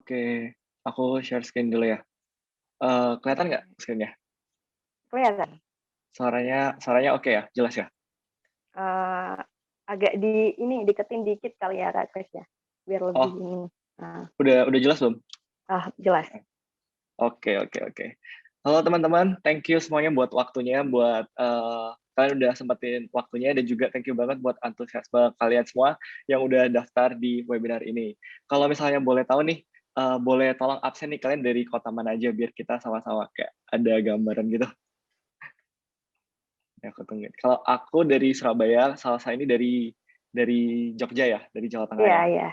Oke, aku share screen dulu ya. Kelihatan nggak screen-nya? Kelihatan. Suaranya oke ya? Jelas ya? Eee, Agak deketin dikit kali ya Kak Kris ya, biar lebih Oh, ini, nah, udah jelas belum? jelas. Oke oke oke. Halo teman-teman, thank you semuanya buat waktunya, kalian udah sempetin waktunya dan juga thank you banget buat antusiasme kalian semua yang udah daftar di webinar ini. Kalau misalnya boleh tahu nih, boleh tolong absen nih kalian dari kota mana aja biar kita sama-sama kayak ada gambaran gitu. Ya, aku tungguin. Kalau aku dari Surabaya, Salsa ini dari Jogja ya, dari Jawa Tengah Iya ya. iya.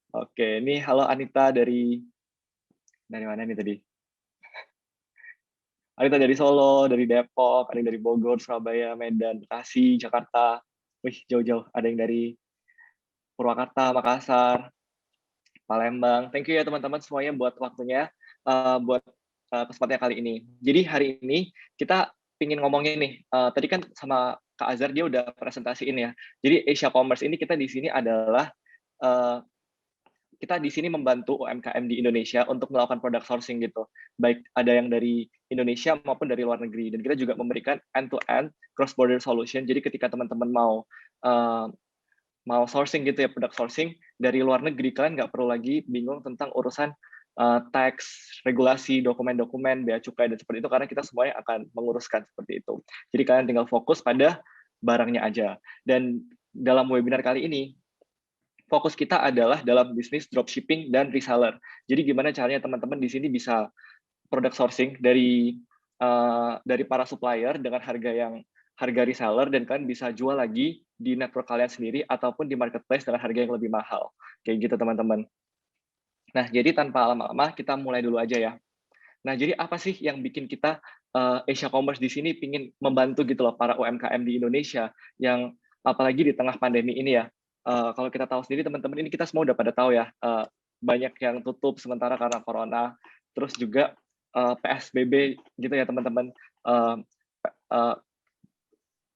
Oke, ini halo Anita dari mana nih tadi? Anita dari Solo, dari Depok, ada yang dari Bogor, Surabaya, Medan, Bekasi, Jakarta. Wih, jauh-jauh. Ada yang dari Purwakarta, Makassar, Palembang. Thank you ya teman-teman semuanya buat waktunya, buat kesempatannya kali ini. Jadi hari ini kita pingin ngomongin nih, tadi kan sama Kak Azhar dia udah presentasiin ya. Jadi Asia Commerce ini kita di sini adalah eh, kita di sini membantu UMKM di Indonesia untuk melakukan product sourcing gitu. Baik ada yang dari Indonesia maupun dari luar negeri. Dan kita juga memberikan end-to-end cross-border solution. Jadi ketika teman-teman uh, mau sourcing gitu ya, product sourcing dari luar negeri, kalian nggak perlu lagi bingung tentang urusan tax, regulasi, dokumen-dokumen, bea cukai, dan seperti itu, karena kita semuanya akan menguruskan seperti itu. Jadi kalian tinggal fokus pada barangnya aja. Dan dalam webinar kali ini, fokus kita adalah dalam bisnis dropshipping dan reseller. Jadi gimana caranya teman-teman di sini bisa product sourcing dari para supplier dengan harga reseller dan kalian bisa jual lagi di network kalian sendiri ataupun di marketplace dengan harga yang lebih mahal. Kayak gitu teman-teman. Nah, jadi tanpa lama-lama kita mulai dulu aja ya. Nah, jadi apa sih yang bikin kita Asia Commerce di sini pingin membantu gitu loh para UMKM di Indonesia yang apalagi di tengah pandemi ini ya. Kalau kita tahu sendiri teman-teman ini kita semua udah pada tahu ya, banyak yang tutup sementara karena corona, terus juga PSBB gitu ya teman-teman. Eh, eh,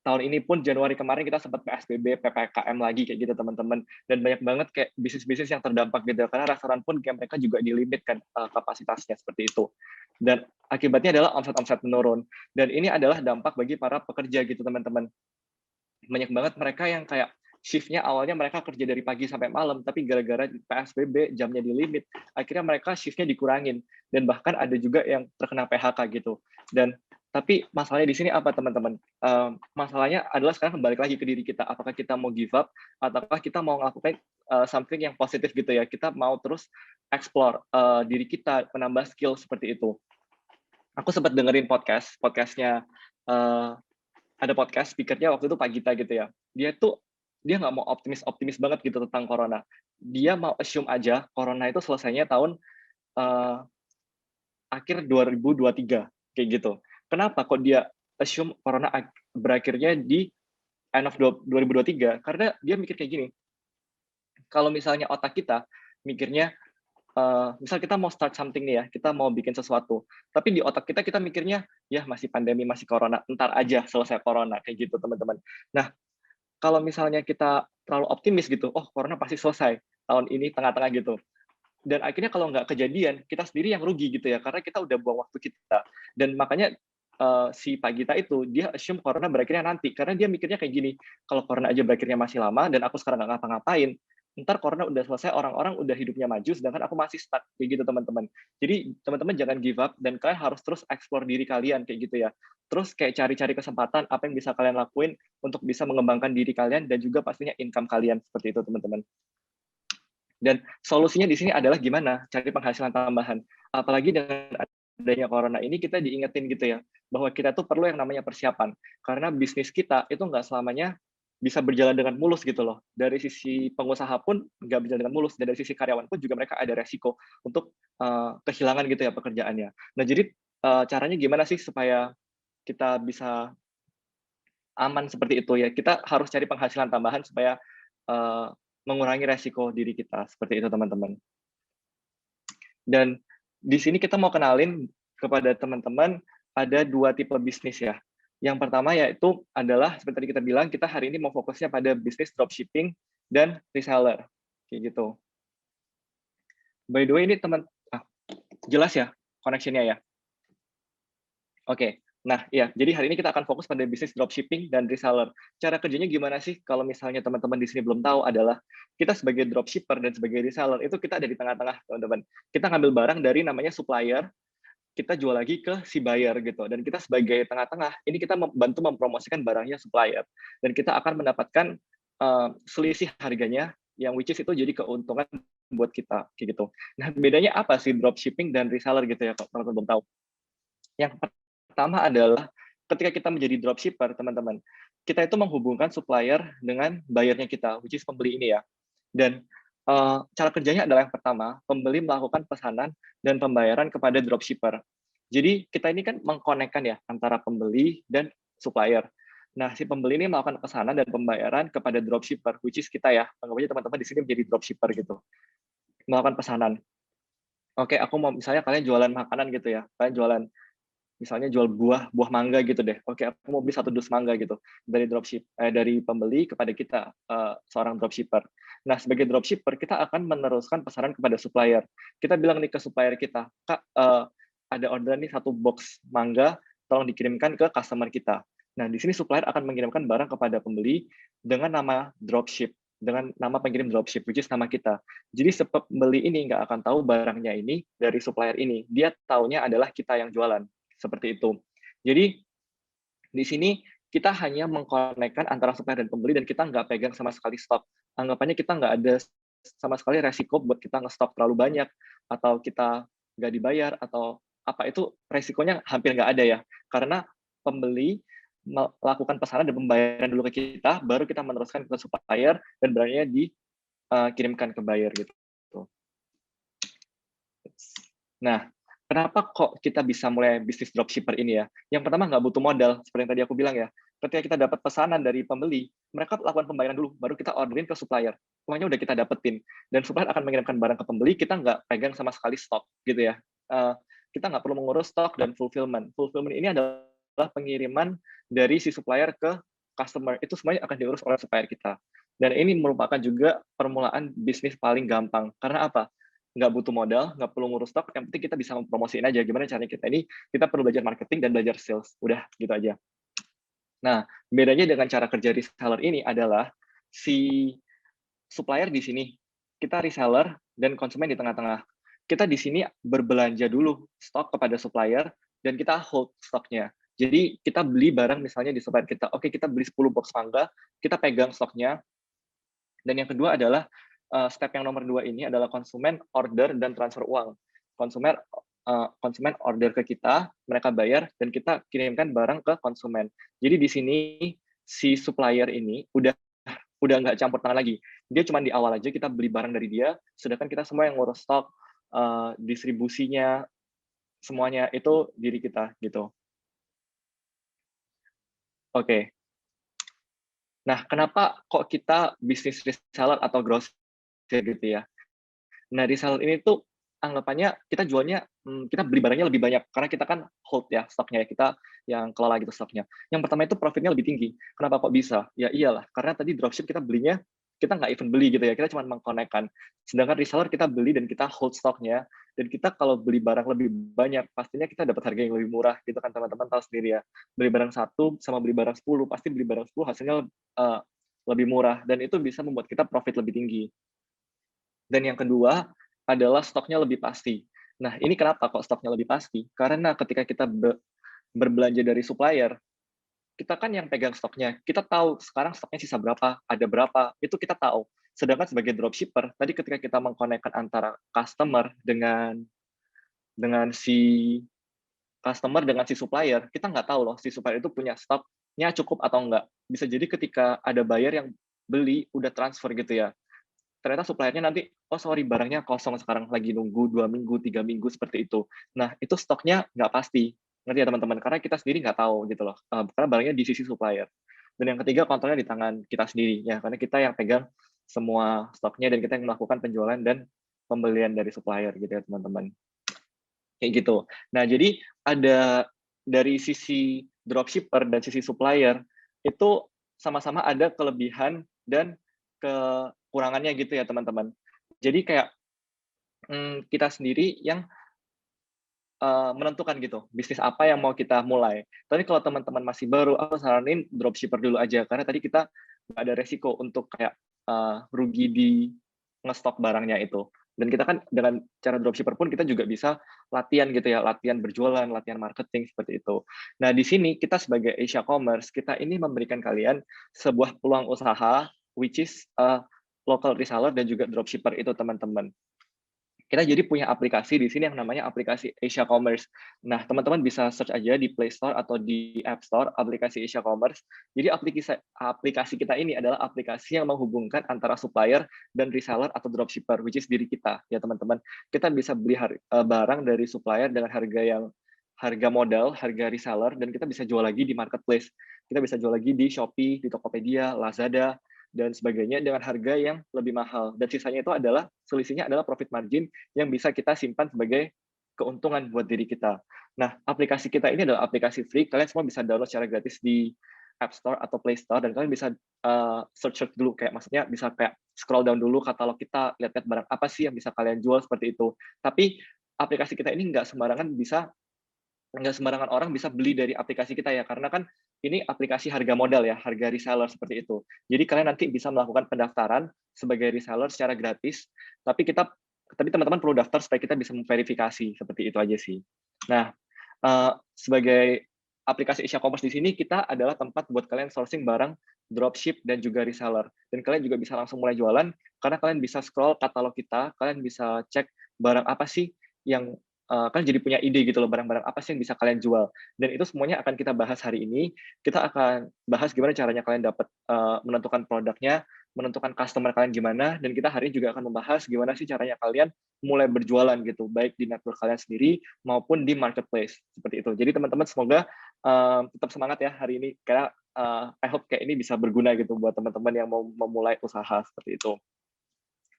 Tahun ini pun Januari kemarin kita sempat PSBB, PPKM lagi kayak gitu teman-teman. Dan banyak banget kayak bisnis-bisnis yang terdampak gitu. Karena restoran pun kayak mereka juga dilimitkan kapasitasnya seperti itu. Dan akibatnya adalah omset-omset menurun. Dan ini adalah dampak bagi para pekerja gitu teman-teman. Banyak banget mereka yang kayak shift-nya awalnya mereka kerja dari pagi sampai malam, tapi gara-gara PSBB jamnya di limit, akhirnya mereka shift-nya dikurangin. Dan bahkan ada juga yang terkena PHK gitu. Dan tapi masalahnya di sini apa teman-teman? Masalahnya adalah sekarang kembali lagi ke diri kita. Apakah kita mau give up, ataukah kita mau ngelakuin something yang positif gitu ya? Kita mau terus explore diri kita, menambah skill seperti itu. Aku sempat dengerin podcastnya ada podcast speaker-nya waktu itu Pak Gita gitu ya. Dia nggak mau optimis banget gitu tentang corona. Dia mau assume aja corona itu selesainya tahun uh, akhir 2023 kayak gitu. Kenapa kok dia assume corona berakhirnya di end of 2023? Karena dia mikir kayak gini. Kalau misalnya otak kita mikirnya misal kita mau start something nih ya, kita mau bikin sesuatu, tapi di otak kita kita mikirnya ya masih pandemi, masih corona, ntar aja selesai corona kayak gitu teman-teman. Nah, kalau misalnya kita terlalu optimis gitu, oh corona pasti selesai tahun ini tengah-tengah gitu. Dan akhirnya kalau nggak kejadian, kita sendiri yang rugi gitu ya, karena kita udah buang waktu kita. Dan makanya si Pak Gita itu, dia assume corona berakhirnya nanti, karena dia mikirnya kayak gini, kalau corona aja berakhirnya masih lama, dan aku sekarang nggak ngapa-ngapain, ntar corona udah selesai, orang-orang udah hidupnya maju, sedangkan aku masih stuck, kayak gitu teman-teman. Jadi teman-teman jangan give up, dan kalian harus terus explore diri kalian, kayak gitu ya. Terus kayak cari-cari kesempatan, apa yang bisa kalian lakuin untuk bisa mengembangkan diri kalian, dan juga pastinya income kalian, seperti itu teman-teman. Dan solusinya di sini adalah gimana cari penghasilan tambahan. Apalagi dengan adanya corona ini kita diingetin gitu ya, bahwa kita tuh perlu yang namanya persiapan. Karena bisnis kita itu nggak selamanya bisa berjalan dengan mulus gitu loh. Dari sisi pengusaha pun nggak berjalan dengan mulus, dan dari sisi karyawan pun juga mereka ada resiko untuk kehilangan gitu ya pekerjaannya. Nah jadi caranya gimana sih supaya kita bisa aman seperti itu ya? Kita harus cari penghasilan tambahan supaya uh, mengurangi resiko diri kita seperti itu teman-teman. Dan di sini kita mau kenalin kepada teman-teman ada dua tipe bisnis ya. Yang pertama yaitu adalah seperti tadi kita bilang, kita hari ini mau fokusnya pada bisnis dropshipping dan reseller kayak gitu. By the way ini jelas ya connection-nya ya? Oke. Nah, ya, jadi hari ini kita akan fokus pada bisnis dropshipping dan reseller. Cara kerjanya gimana sih? Kalau misalnya teman-teman di sini belum tahu adalah kita sebagai dropshipper dan sebagai reseller itu kita ada di tengah-tengah, teman-teman. Kita ngambil barang dari namanya supplier, kita jual lagi ke si buyer gitu. Dan kita sebagai tengah-tengah, ini kita membantu mempromosikan barangnya supplier. Dan kita akan mendapatkan selisih harganya yang which is itu jadi keuntungan buat kita kayak gitu. Nah, bedanya apa sih dropshipping dan reseller gitu ya kalau teman-teman belum tahu? Yang pertama adalah ketika kita menjadi dropshipper, teman-teman, kita itu menghubungkan supplier dengan buyernya kita, which is pembeli ini ya. Dan cara kerjanya adalah yang pertama, pembeli melakukan pesanan dan pembayaran kepada dropshipper. Jadi kita ini kan mengkonekkan ya antara pembeli dan supplier. Nah, si pembeli ini melakukan pesanan dan pembayaran kepada dropshipper, which is kita ya, anggap aja teman-teman di sini menjadi dropshipper gitu, melakukan pesanan. Oke, aku mau misalnya kalian jualan makanan gitu ya, kalian jualan misalnya jual buah mangga gitu deh. Oke, aku mau beli 1 dus mangga gitu dari dari pembeli kepada kita seorang dropshipper. Nah, sebagai dropshipper kita akan meneruskan pesanan kepada supplier. Kita bilang nih ke supplier kita, Kak, ada orderan nih 1 box mangga, tolong dikirimkan ke customer kita. Nah, di sini supplier akan mengirimkan barang kepada pembeli dengan nama dropship, dengan nama pengirim dropship, which is nama kita. Jadi si pembeli ini nggak akan tahu barangnya ini dari supplier ini. Dia taunya adalah kita yang jualan. Seperti itu. Jadi di sini kita hanya mengkonekkan antara supplier dan pembeli dan kita nggak pegang sama sekali stok. Anggapannya kita nggak ada sama sekali resiko buat kita ngestok terlalu banyak atau kita nggak dibayar atau apa itu resikonya hampir nggak ada ya. Karena pembeli melakukan pesanan dan pembayaran dulu ke kita, baru kita meneruskan ke supplier dan barangnya dikirimkan ke buyer gitu. Nah, kenapa kok kita bisa mulai bisnis dropshipper ini ya? Yang pertama nggak butuh modal, seperti yang tadi aku bilang ya. Ketika kita dapat pesanan dari pembeli, mereka lakukan pembayaran dulu, baru kita orderin ke supplier. Uangnya udah kita dapetin. Dan supplier akan mengirimkan barang ke pembeli, kita nggak pegang sama sekali stok, gitu ya. Kita nggak perlu mengurus stok dan fulfillment. Fulfillment ini adalah pengiriman dari si supplier ke customer. Itu semuanya akan diurus oleh supplier kita. Dan ini merupakan juga permulaan bisnis paling gampang. Karena apa? Nggak butuh modal, nggak perlu ngurus stok, yang penting kita bisa mempromosiin aja. Gimana caranya kita perlu belajar marketing dan belajar sales. Udah, gitu aja. Nah, bedanya dengan cara kerja reseller ini adalah si supplier di sini, kita reseller dan konsumen di tengah-tengah. Kita di sini berbelanja dulu stok kepada supplier dan kita hold stoknya. Jadi kita beli barang misalnya di supplier kita, oke kita beli 10 box mangga, kita pegang stoknya. Dan yang kedua adalah step yang nomor 2 ini adalah konsumen order dan transfer uang. Konsumen order ke kita, mereka bayar, dan kita kirimkan barang ke konsumen. Jadi di sini si supplier ini udah nggak campur tangan lagi. Dia cuma di awal aja kita beli barang dari dia, sedangkan kita semua yang ngurus stok, distribusinya, semuanya itu diri kita gitu. Oke. Nah, kenapa kok kita bisnis reseller atau grosir gitu ya? Nah, reseller ini tuh anggapannya kita jualnya, kita beli barangnya lebih banyak, karena kita kan hold ya stoknya ya, kita yang kelola gitu stoknya. Yang pertama itu profitnya lebih tinggi. Kenapa kok bisa? Ya iyalah, karena tadi dropship kita belinya, kita nggak even beli gitu ya, kita cuma mengkonekkan. Sedangkan reseller kita beli dan kita hold stoknya, dan kita kalau beli barang lebih banyak, pastinya kita dapat harga yang lebih murah gitu kan teman-teman tahu sendiri ya. Beli barang 1 sama beli barang 10, pasti beli barang 10 hasilnya lebih murah, dan itu bisa membuat kita profit lebih tinggi. Dan yang kedua adalah stoknya lebih pasti. Nah, ini kenapa kok stoknya lebih pasti? Karena ketika kita berbelanja dari supplier, kita kan yang pegang stoknya. Kita tahu sekarang stoknya sisa berapa, ada berapa, itu kita tahu. Sedangkan sebagai dropshipper, tadi ketika kita mengkonekkan antara customer dengan si supplier, kita nggak tahu loh si supplier itu punya stoknya cukup atau enggak. Bisa jadi ketika ada buyer yang beli, udah transfer gitu ya, ternyata suppliernya nanti, oh sorry barangnya kosong sekarang, lagi nunggu 2 minggu, 3 minggu, seperti itu. Nah, itu stoknya nggak pasti. Ngerti ya teman-teman? Karena kita sendiri nggak tahu gitu loh, karena barangnya di sisi supplier. Dan yang ketiga, kontrolnya di tangan kita sendiri, ya, karena kita yang pegang semua stoknya dan kita yang melakukan penjualan dan pembelian dari supplier gitu ya teman-teman. Kayak gitu. Nah, jadi ada dari sisi dropshipper dan sisi supplier, itu sama-sama ada kelebihan dan kekurangannya gitu ya teman-teman. Jadi kayak kita sendiri yang menentukan gitu, bisnis apa yang mau kita mulai. Tapi kalau teman-teman masih baru, aku saranin dropshipper dulu aja, karena tadi kita nggak ada resiko untuk kayak, rugi di ngestok barangnya itu. Dan kita kan dengan cara dropshipper pun kita juga bisa latihan gitu ya, latihan berjualan, latihan marketing, seperti itu. Nah, di sini kita sebagai Asia Commerce, kita ini memberikan kalian sebuah peluang usaha, which is, local reseller dan juga dropshipper itu, teman-teman. Kita jadi punya aplikasi di sini yang namanya aplikasi Asia Commerce. Nah, teman-teman bisa search aja di Play Store atau di App Store aplikasi Asia Commerce. Jadi aplikasi kita ini adalah aplikasi yang menghubungkan antara supplier dan reseller atau dropshipper, which is diri kita, ya teman-teman. Kita bisa beli barang dari supplier dengan harga modal, harga reseller, dan kita bisa jual lagi di marketplace. Kita bisa jual lagi di Shopee, di Tokopedia, Lazada, dan sebagainya dengan harga yang lebih mahal. Dan sisanya itu adalah selisihnya adalah profit margin yang bisa kita simpan sebagai keuntungan buat diri kita. Nah, aplikasi kita ini adalah aplikasi free. Kalian semua bisa download secara gratis di App Store atau Play Store, dan kalian bisa search dulu, kayak maksudnya bisa kayak scroll down dulu katalog kita, lihat-lihat barang apa sih yang bisa kalian jual seperti itu. Tapi aplikasi kita ini nggak sembarangan orang bisa beli dari aplikasi kita ya, karena kan ini aplikasi harga modal ya, harga reseller seperti itu. Jadi kalian nanti bisa melakukan pendaftaran sebagai reseller secara gratis, tapi teman-teman perlu daftar supaya kita bisa memverifikasi, seperti itu aja sih. Nah, sebagai aplikasi Asia Commerce di sini, kita adalah tempat buat kalian sourcing barang dropship dan juga reseller. Dan kalian juga bisa langsung mulai jualan, karena kalian bisa scroll katalog kita, kalian bisa cek barang apa sih yang kan jadi punya ide gitu loh, barang-barang apa sih yang bisa kalian jual. Dan itu semuanya akan kita bahas hari ini. Kita akan bahas gimana caranya kalian dapat menentukan produknya, menentukan customer kalian gimana, dan kita hari ini juga akan membahas gimana sih caranya kalian mulai berjualan gitu, baik di network kalian sendiri maupun di marketplace, seperti itu. Jadi teman-teman semoga tetap semangat ya hari ini, karena I hope kayak ini bisa berguna gitu buat teman-teman yang mau memulai usaha seperti itu.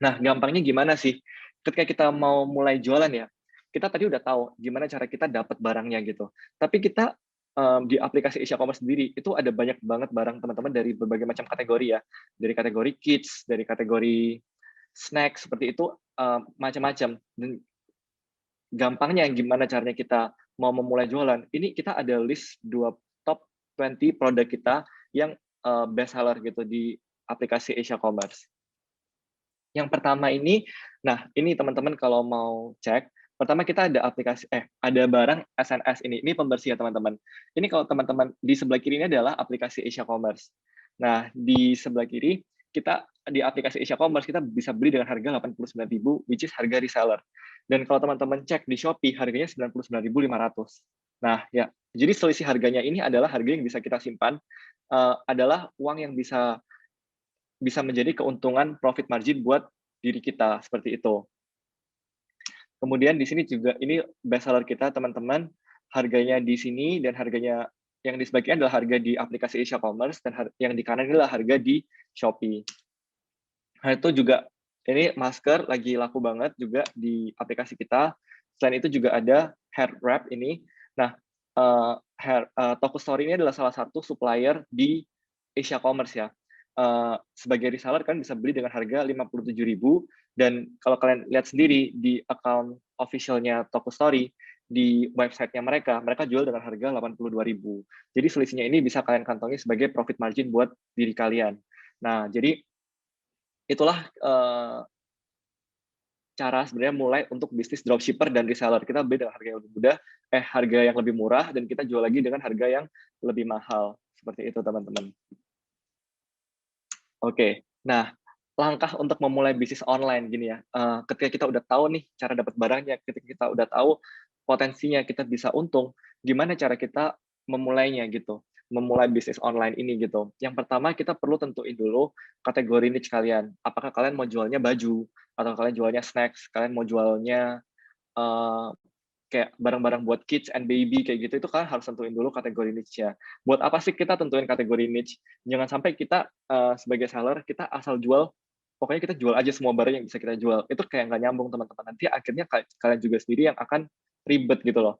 Nah, gampangnya gimana sih? Ketika kita mau mulai jualan ya, kita tadi udah tahu gimana cara kita dapat barangnya gitu. Tapi kita di aplikasi Asia Commerce sendiri itu ada banyak banget barang teman-teman dari berbagai macam kategori ya, dari kategori kids, dari kategori snack seperti itu, macam-macam. Dan gampangnya gimana caranya kita mau memulai jualan? Ini kita ada list top 20 produk kita yang best seller gitu di aplikasi Asia Commerce. Yang pertama ini, nah ini teman-teman kalau mau cek, pertama kita ada ada barang SNS ini pembersih ya teman-teman. Ini kalau teman-teman di sebelah kiri ini adalah aplikasi Asia Commerce. Nah, di sebelah kiri kita di aplikasi Asia Commerce kita bisa beli dengan harga 89.000, which is harga reseller. Dan kalau teman-teman cek di Shopee harganya 99.500. Nah, ya, jadi selisih harganya ini adalah harga yang bisa kita simpan, adalah uang yang bisa menjadi keuntungan profit margin buat diri kita, seperti itu. Kemudian di sini juga ini best seller kita teman-teman, harganya di sini dan harganya yang di sebelah kiri adalah harga di aplikasi Asia Commerce dan yang di kanan adalah harga di Shopee. Nah, itu juga ini masker lagi laku banget juga di aplikasi kita. Selain itu juga ada hair wrap ini. Nah, Toko Story ini adalah salah satu supplier di Asia Commerce ya. Sebagai reseller kan bisa beli dengan harga 57.000, dan kalau kalian lihat sendiri di account official-nya Toko Story di website-nya mereka jual dengan harga 82.000. Jadi selisihnya ini bisa kalian kantongi sebagai profit margin buat diri kalian. Nah, jadi itulah cara sebenarnya mulai untuk bisnis dropshipper dan reseller. Kita beli dengan harga yang lebih mudah, harga yang lebih murah, dan kita jual lagi dengan harga yang lebih mahal. Seperti itu, teman-teman. Oke, nah langkah untuk memulai bisnis online gini ya, ketika kita udah tahu nih cara dapat barangnya, ketika kita udah tahu potensinya kita bisa untung, gimana cara kita memulainya gitu, memulai bisnis online ini gitu. Yang pertama kita perlu tentuin dulu kategori niche kalian. Apakah kalian mau jualnya baju, atau kalian jualnya snacks, kalian mau jualnya kayak barang-barang buat kids and baby kayak gitu, itu kan harus tentuin dulu kategori niche-nya. Buat apa sih kita tentuin kategori niche? Jangan sampai kita sebagai seller, kita asal jual, pokoknya kita jual aja semua barang yang bisa kita jual. Itu kayak nggak nyambung, teman-teman. Nanti akhirnya kalian juga sendiri yang akan ribet gitu loh.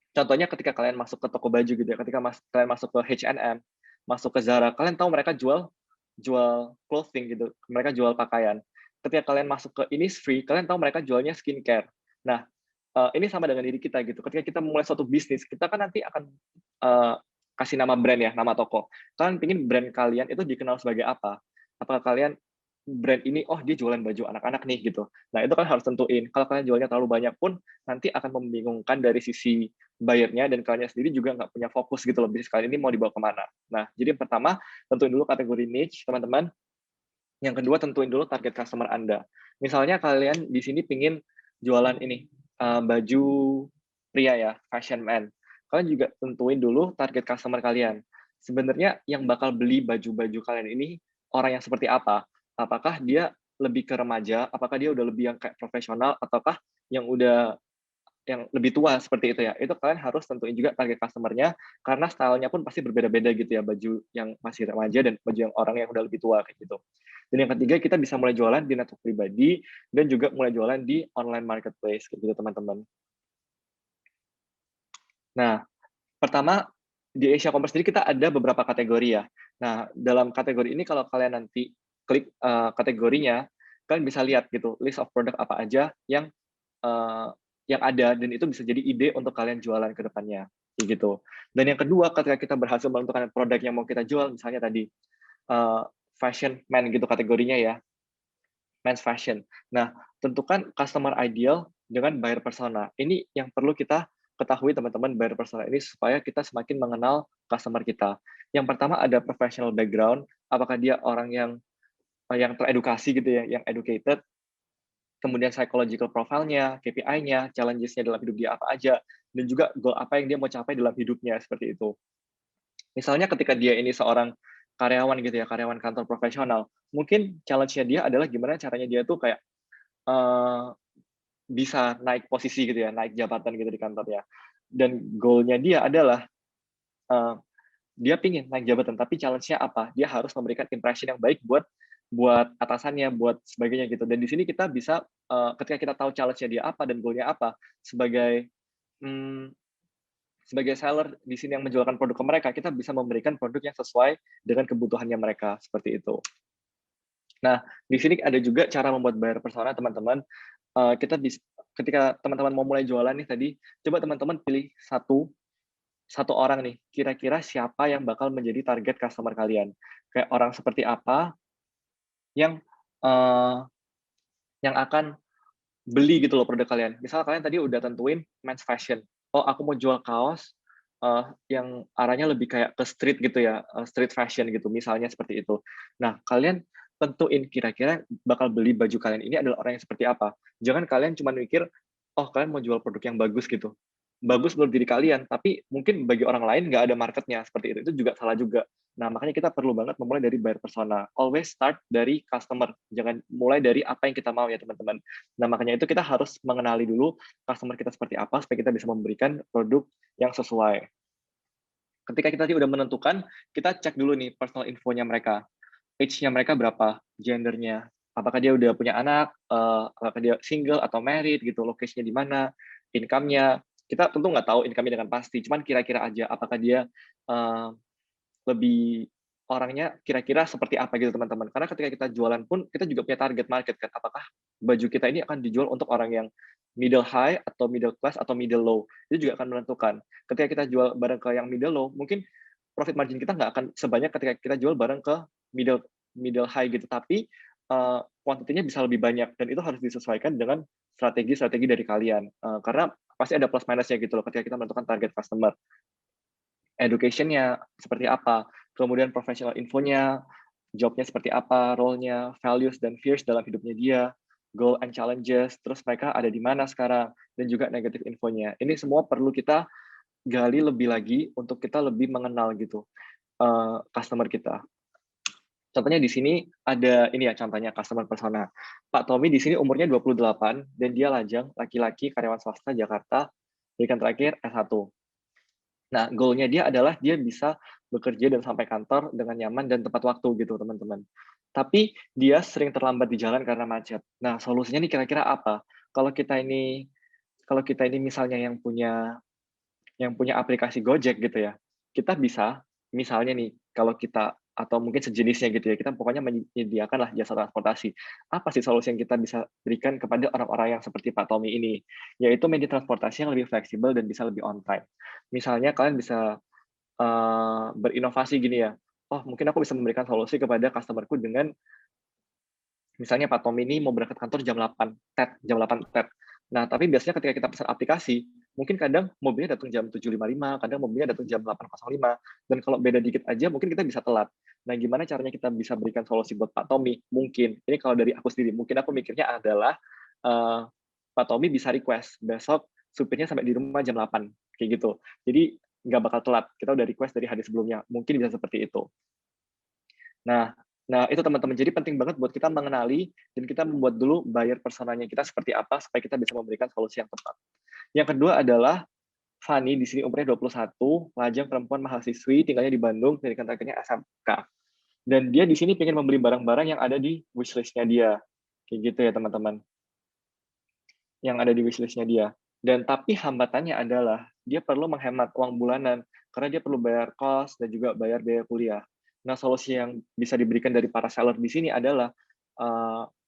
Contohnya ketika kalian masuk ke toko baju gitu ya, ketika kalian masuk ke H&M, masuk ke Zara, kalian tahu mereka jual clothing gitu, mereka jual pakaian. ketika kalian masuk ke Innisfree, kalian tahu mereka jualnya skincare. Nah, ini sama dengan diri kita gitu. Ketika kita memulai suatu bisnis, kita kan nanti akan kasih nama brand ya, nama toko. Kalian pingin brand kalian itu dikenal sebagai apa? Apakah kalian brand ini, oh dia jualan baju anak-anak nih gitu. Nah itu kan harus tentuin. Kalau kalian jualnya terlalu banyak pun nanti akan membingungkan dari sisi buyernya dan kalian sendiri juga nggak punya fokus gitu loh bisnis kalian ini mau dibawa kemana. Nah jadi yang pertama tentuin dulu kategori niche teman-teman. Yang kedua, tentuin dulu target customer Anda. Misalnya kalian di sini pingin jualan ini, baju pria ya, fashion man. Kalian juga tentuin dulu target customer kalian. Sebenarnya yang bakal beli baju-baju kalian ini orang yang seperti apa? Apakah dia lebih ke remaja? Apakah dia udah lebih yang kayak profesional? Ataukah yang udah yang lebih tua seperti itu ya, itu kalian harus tentuin juga target customer-nya, karena style-nya pun pasti berbeda-beda gitu ya, baju yang masih remaja dan baju yang orang yang udah lebih tua kayak gitu. Dan yang ketiga, kita bisa mulai jualan di network pribadi dan juga mulai jualan di online marketplace kayak gitu teman-teman. Nah, pertama di Asia Commerce sendiri kita ada beberapa kategori ya. Nah, dalam kategori ini kalau kalian nanti klik kategorinya, kalian bisa lihat gitu list of produk apa aja uh, yang ada dan itu bisa jadi ide untuk kalian jualan ke depannya gitu. Dan yang kedua, ketika kita berhasil menentukan produk yang mau kita jual, misalnya tadi fashion man gitu kategorinya ya, men's fashion. Nah, tentukan customer ideal dengan buyer persona. Ini yang perlu kita ketahui teman-teman, buyer persona ini supaya kita semakin mengenal customer kita. Yang pertama ada professional background, apakah dia orang yang teredukasi gitu ya, yang educated, kemudian psychological profile-nya, KPI-nya, challenges-nya dalam hidup dia apa aja, dan juga goal apa yang dia mau capai dalam hidupnya, seperti itu. Misalnya ketika dia ini seorang karyawan gitu ya, karyawan kantor profesional, mungkin challenge-nya dia adalah gimana caranya dia tuh kayak uh, bisa naik posisi gitu ya, naik jabatan gitu di kantornya. Dan goal-nya dia adalah uh, dia pingin naik jabatan, tapi challenge-nya apa? Dia harus memberikan impression yang baik buat atasannya, buat sebagainya gitu. Dan di sini kita bisa ketika kita tahu challenge-nya dia apa dan goal-nya apa, sebagai hmm, sebagai seller di sini yang menjualkan produk ke mereka, kita bisa memberikan produk yang sesuai dengan kebutuhannya mereka seperti itu. Nah, di sini ada juga cara membuat buyer persona teman-teman. Kita bisa ketika teman-teman mau mulai jualan nih tadi, coba teman-teman pilih satu orang nih, kira-kira siapa yang bakal menjadi target customer kalian? Kayak orang seperti apa yang uh, yang akan beli gitu loh produk kalian. Misal kalian tadi udah tentuin men's fashion. Oh, aku mau jual kaos yang arahnya lebih kayak ke street gitu ya, street fashion gitu, misalnya seperti itu. Nah, kalian tentuin kira-kira bakal beli baju kalian ini adalah orang yang seperti apa. Jangan kalian cuma mikir, oh kalian mau jual produk yang bagus gitu. Bagus menurut diri kalian, tapi mungkin bagi orang lain nggak ada marketnya, seperti itu. Itu juga salah juga. Nah, makanya kita perlu banget memulai dari buyer persona. Always start dari customer. Jangan mulai dari apa yang kita mau ya, teman-teman. Nah, makanya itu kita harus mengenali dulu customer kita seperti apa, supaya kita bisa memberikan produk yang sesuai. Ketika kita tadi udah menentukan, kita cek dulu nih personal infonya mereka. Age-nya mereka berapa, gendernya, apakah dia udah punya anak, apakah dia single atau married gitu, lokasinya di mana, income-nya. Kita tentu nggak tahu income-nya dengan pasti, cuman kira-kira aja apakah dia lebih orangnya kira-kira seperti apa gitu teman-teman. Karena ketika kita jualan pun kita juga punya target market kan. Apakah baju kita ini akan dijual untuk orang yang middle high atau middle class atau middle low. Itu juga akan menentukan. Ketika kita jual barang ke yang middle low, mungkin profit margin kita nggak akan sebanyak ketika kita jual barang ke middle middle high gitu. Tapi kuantitinya bisa lebih banyak dan itu harus disesuaikan dengan strategi-strategi dari kalian. Karena pasti ada plus minusnya gitu loh ketika kita menentukan target customer. Education-nya seperti apa, kemudian professional infonya, job-nya seperti apa, role-nya, values dan fears dalam hidupnya dia, goal and challenges, terus mereka ada di mana sekarang, dan juga negatif infonya. Ini semua perlu kita gali lebih lagi untuk kita lebih mengenal gitu customer kita. Contohnya di sini ada ini ya contohnya customer persona. Pak Tommy di sini umurnya 28 dan dia lajang, laki-laki, karyawan swasta Jakarta, pendidikan terakhir S1. Nah, goal-nya dia adalah dia bisa bekerja dan sampai kantor dengan nyaman dan tepat waktu gitu, teman-teman. Tapi dia sering terlambat di jalan karena macet. Nah, solusinya nih kira-kira apa? Kalau kita ini misalnya yang punya aplikasi Gojek gitu ya, kita bisa misalnya nih kalau kita atau mungkin sejenisnya gitu ya. Kita pokoknya menyediakanlah jasa transportasi. Apa sih solusi yang kita bisa berikan kepada orang-orang yang seperti Pak Tommy ini? Yaitu media transportasi yang lebih fleksibel dan bisa lebih on time. Misalnya kalian bisa berinovasi gini ya, oh mungkin aku bisa memberikan solusi kepada customer-ku dengan misalnya Pak Tommy ini mau berangkat kantor jam 8 jam 8 Nah, tapi biasanya ketika kita pesan aplikasi, mungkin kadang mobilnya datang jam 7.55, kadang mobilnya datang jam 8.05, dan kalau beda dikit aja mungkin kita bisa telat. Nah, gimana caranya kita bisa berikan solusi buat Pak Tommy? Mungkin, ini kalau dari aku sendiri, mungkin aku mikirnya adalah uh, Pak Tommy bisa request besok supirnya sampai di rumah jam 8, kayak gitu. Jadi nggak bakal telat. Kita udah request dari hari sebelumnya. Mungkin bisa seperti itu. Nah, itu teman-teman. Jadi penting banget buat kita mengenali dan kita membuat dulu buyer personanya kita seperti apa supaya kita bisa memberikan solusi yang tepat. Yang kedua adalah Fani, di sini umurnya 21, lajang perempuan mahasiswi, tinggalnya di Bandung, pendidikan terakhirnya SMK. Dan dia di sini pengen membeli barang-barang yang ada di wishlist-nya dia. Kayak gitu ya, teman-teman. Yang ada di wishlist-nya dia. Dan tapi hambatannya adalah dia perlu menghemat uang bulanan karena dia perlu bayar kos dan juga bayar biaya kuliah. Nah, solusi yang bisa diberikan dari para seller di sini adalah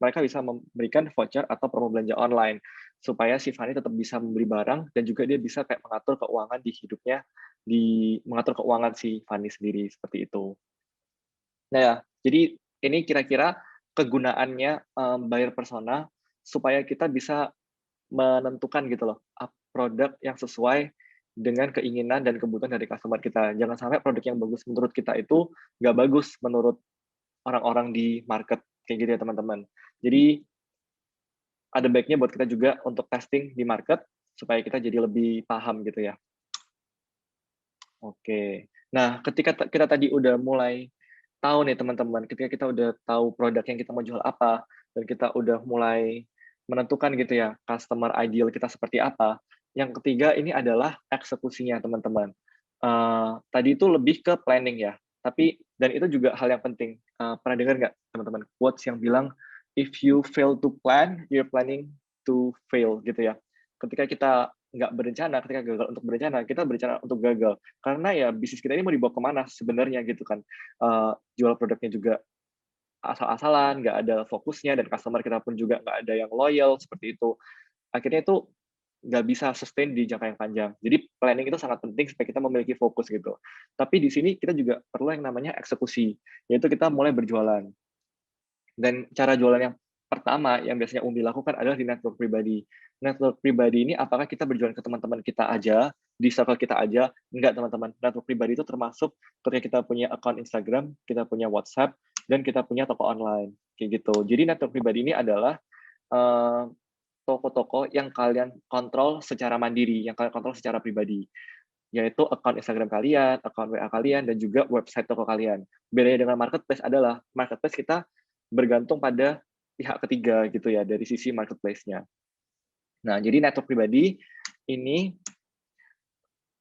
mereka bisa memberikan voucher atau promo belanja online supaya si Fani tetap bisa membeli barang dan juga dia bisa kayak mengatur keuangan di hidupnya, mengatur keuangan si Fani sendiri seperti itu. Nah, ya, jadi ini kira-kira kegunaannya buyer persona supaya kita bisa menentukan gitu loh, produk yang sesuai dengan keinginan dan kebutuhan dari customer kita. Jangan sampai produk yang bagus menurut kita itu nggak bagus menurut orang-orang di market, kayak gitu ya teman-teman. Jadi ada baiknya buat kita juga untuk testing di market supaya kita jadi lebih paham gitu ya. Oke. Nah, ketika kita tadi udah mulai tahu nih teman-teman, ketika kita udah tahu produk yang kita mau jual apa, dan kita udah mulai menentukan gitu ya, customer ideal kita seperti apa, yang ketiga ini adalah eksekusinya teman-teman. Tadi itu lebih ke planning ya, tapi dan itu juga hal yang penting. Pernah dengar nggak teman-teman quotes yang bilang, if you fail to plan, you're planning to fail gitu ya. Ketika kita nggak berencana, ketika gagal untuk berencana, kita berencana untuk gagal. Karena ya bisnis kita ini mau dibawa kemana sebenarnya gitu kan. Jual produknya juga asal-asalan, nggak ada fokusnya, dan customer kita pun juga nggak ada yang loyal, seperti itu. Akhirnya itu nggak bisa sustain di jangka yang panjang. Jadi planning itu sangat penting supaya kita memiliki fokus gitu. Tapi di sini kita juga perlu yang namanya eksekusi, yaitu kita mulai berjualan. Dan cara jualan yang pertama yang biasanya Umi lakukan adalah di network pribadi. Network pribadi ini apakah kita berjualan ke teman-teman kita aja, di circle kita aja? Enggak, teman-teman. Network pribadi itu termasuk ketika kita punya account Instagram, kita punya WhatsApp, dan kita punya toko online. Kayak gitu. Jadi network pribadi ini adalah toko-toko yang kalian kontrol secara mandiri, yang kalian kontrol secara pribadi, yaitu account Instagram kalian, account WA kalian, dan juga website toko kalian. Bedanya dengan marketplace adalah marketplace kita bergantung pada pihak ketiga gitu ya dari sisi marketplace-nya. Nah, jadi network pribadi ini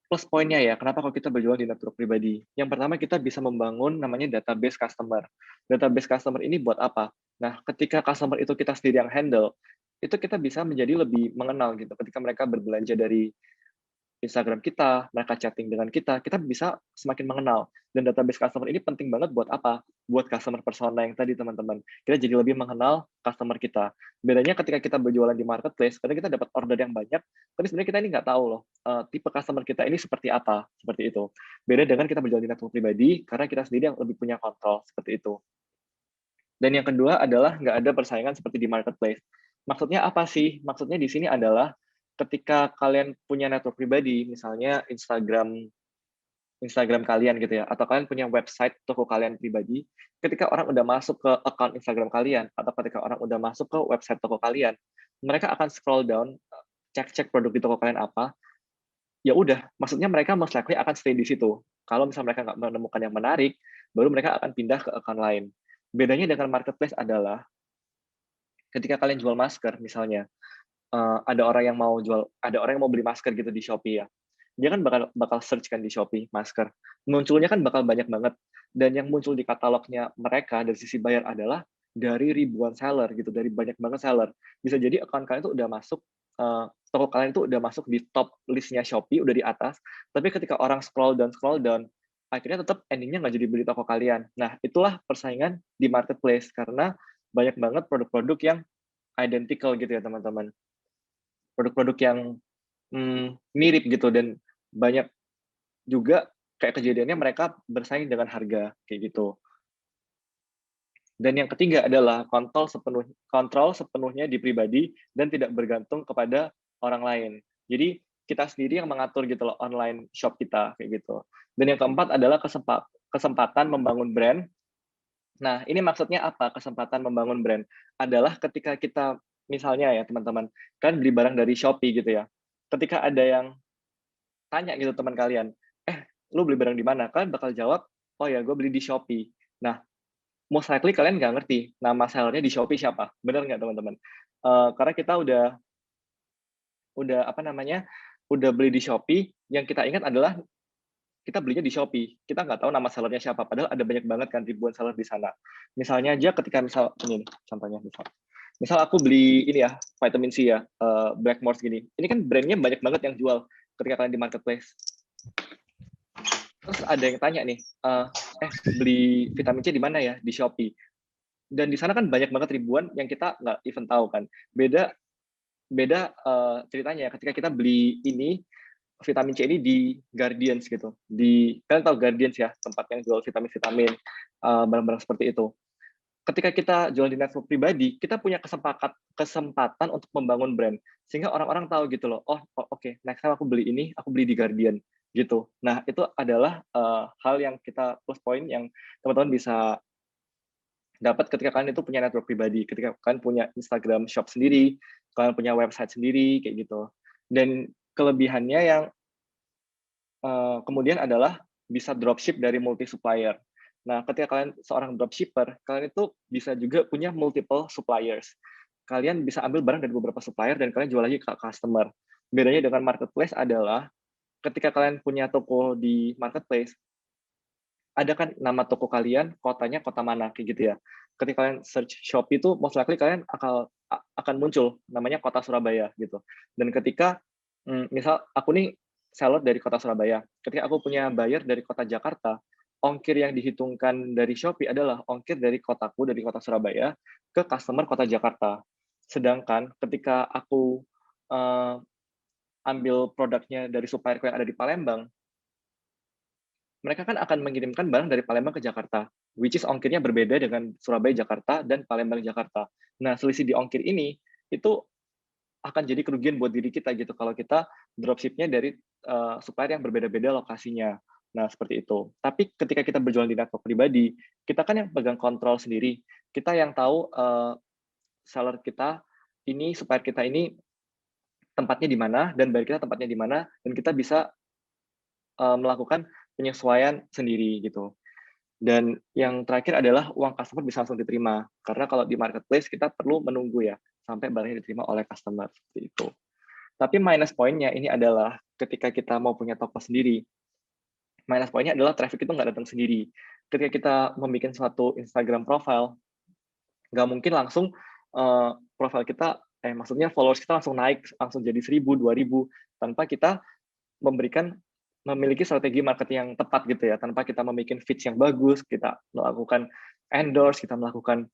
plus poinnya ya, kenapa kalau kita berjualan di network pribadi? Yang pertama kita bisa membangun namanya database customer. Database customer ini buat apa? Nah, ketika customer itu kita sendiri yang handle, itu kita bisa menjadi lebih mengenal gitu. Ketika mereka berbelanja dari Instagram kita, mereka chatting dengan kita bisa semakin mengenal. Dan database customer ini penting banget buat apa? Buat customer persona yang tadi, teman-teman. Kita jadi lebih mengenal customer kita. Bedanya ketika kita berjualan di marketplace, kadang kita dapat order yang banyak, tapi sebenarnya kita ini nggak tahu loh, tipe customer kita ini seperti apa, seperti itu. Beda dengan kita berjualan di network pribadi, karena kita sendiri yang lebih punya kontrol, seperti itu. Dan yang kedua adalah nggak ada persaingan seperti di marketplace. Maksudnya apa sih? Maksudnya di sini adalah ketika kalian punya network pribadi, misalnya Instagram kalian gitu ya, atau kalian punya website toko kalian pribadi, ketika orang udah masuk ke account Instagram kalian, atau ketika orang udah masuk ke website toko kalian, mereka akan scroll down, cek-cek produk di toko kalian apa, ya udah, maksudnya mereka most likely akan stay di situ. Kalau misalnya mereka nggak menemukan yang menarik, baru mereka akan pindah ke account lain. Bedanya dengan marketplace adalah, ketika kalian jual masker misalnya, ada orang yang mau beli masker gitu di Shopee ya. Dia kan bakal search kan di Shopee masker. Munculnya kan bakal banyak banget. Dan yang muncul di katalognya mereka dari sisi buyer adalah dari ribuan seller gitu, dari banyak banget seller. Bisa jadi account kalian itu udah masuk, toko kalian itu udah masuk di top list-nya Shopee, udah di atas. Tapi ketika orang scroll down, akhirnya tetap endingnya nggak jadi beli toko kalian. Nah, itulah persaingan di marketplace, karena banyak banget produk-produk yang identical gitu ya teman-teman. Produk-produk yang mirip gitu, dan banyak juga kayak kejadiannya mereka bersaing dengan harga, kayak gitu. Dan yang ketiga adalah kontrol sepenuhnya di pribadi dan tidak bergantung kepada orang lain. Jadi kita sendiri yang mengatur gitu loh online shop kita, kayak gitu. Dan yang keempat adalah kesempatan membangun brand. Nah, ini maksudnya apa kesempatan membangun brand? Adalah ketika kita misalnya ya teman-teman, kan beli barang dari Shopee gitu ya. Ketika ada yang tanya gitu teman kalian, lu beli barang di mana? Kalian bakal jawab, oh ya gue beli di Shopee. Nah, most likely kalian nggak ngerti nama sellernya di Shopee siapa, bener nggak teman-teman? Karena kita udah apa namanya, udah beli di Shopee, yang kita ingat adalah kita belinya di Shopee. Kita nggak tahu nama sellernya siapa, padahal ada banyak banget kan ribuan seller di sana. Misalnya aja ketika misal ini contohnya misal aku beli ini ya vitamin C ya, Blackmores gini. Ini kan brandnya banyak banget yang jual ketika kalian di marketplace. Terus ada yang tanya nih, beli vitamin C di mana ya? Di Shopee. Dan di sana kan banyak banget ribuan yang kita nggak even tahu kan. Beda ceritanya ketika kita beli ini vitamin C ini di Guardians gitu. Kalian tahu Guardians ya, tempat yang jual vitamin-vitamin, barang-barang seperti itu. Ketika kita jual di network pribadi, kita punya kesempatan untuk membangun brand. Sehingga orang-orang tahu gitu loh, oke, next time aku beli ini, aku beli di Guardian gitu. Nah, itu adalah hal yang kita plus point yang teman-teman bisa dapat ketika kalian itu punya network pribadi, ketika kalian punya Instagram shop sendiri, kalian punya website sendiri, kayak gitu. Dan kelebihannya yang kemudian adalah bisa dropship dari multi supplier. Nah, ketika kalian seorang dropshipper, kalian itu bisa juga punya multiple suppliers. Kalian bisa ambil barang dari beberapa supplier dan kalian jual lagi ke customer. Bedanya dengan marketplace adalah ketika kalian punya toko di marketplace, ada kan nama toko kalian, kotanya kota mana, kayak gitu ya. Ketika kalian search Shopee itu, most likely kalian akan muncul namanya kota Surabaya gitu. Dan ketika misal aku nih seller dari kota Surabaya, ketika aku punya buyer dari kota Jakarta, ongkir yang dihitungkan dari Shopee adalah ongkir dari kotaku, dari kota Surabaya, ke customer kota Jakarta. Sedangkan ketika aku ambil produknya dari supplierku yang ada di Palembang, mereka kan akan mengirimkan barang dari Palembang ke Jakarta, which is ongkirnya berbeda dengan Surabaya Jakarta dan Palembang Jakarta. Nah, selisih di ongkir ini itu akan jadi kerugian buat diri kita gitu kalau kita dropshipnya dari supplier yang berbeda-beda lokasinya. Nah, seperti itu. Tapi ketika kita berjualan di network pribadi, kita kan yang pegang kontrol sendiri. Kita yang tahu seller kita ini, supplier kita ini tempatnya di mana dan buyer kita tempatnya di mana, dan kita bisa melakukan penyesuaian sendiri gitu. Dan yang terakhir adalah uang customer bisa langsung diterima. Karena kalau di marketplace kita perlu menunggu ya sampai barangnya diterima oleh customer seperti itu. Tapi minus poinnya ini adalah ketika kita mau punya toko sendiri, minus poinnya adalah traffic itu nggak datang sendiri. Ketika kita membuat suatu Instagram profile, nggak mungkin langsung profile kita, maksudnya followers kita langsung naik, langsung jadi 1.000, 2.000, tanpa kita memiliki strategi marketing yang tepat gitu ya, tanpa kita membuat feeds yang bagus, kita melakukan endorse, kita melakukan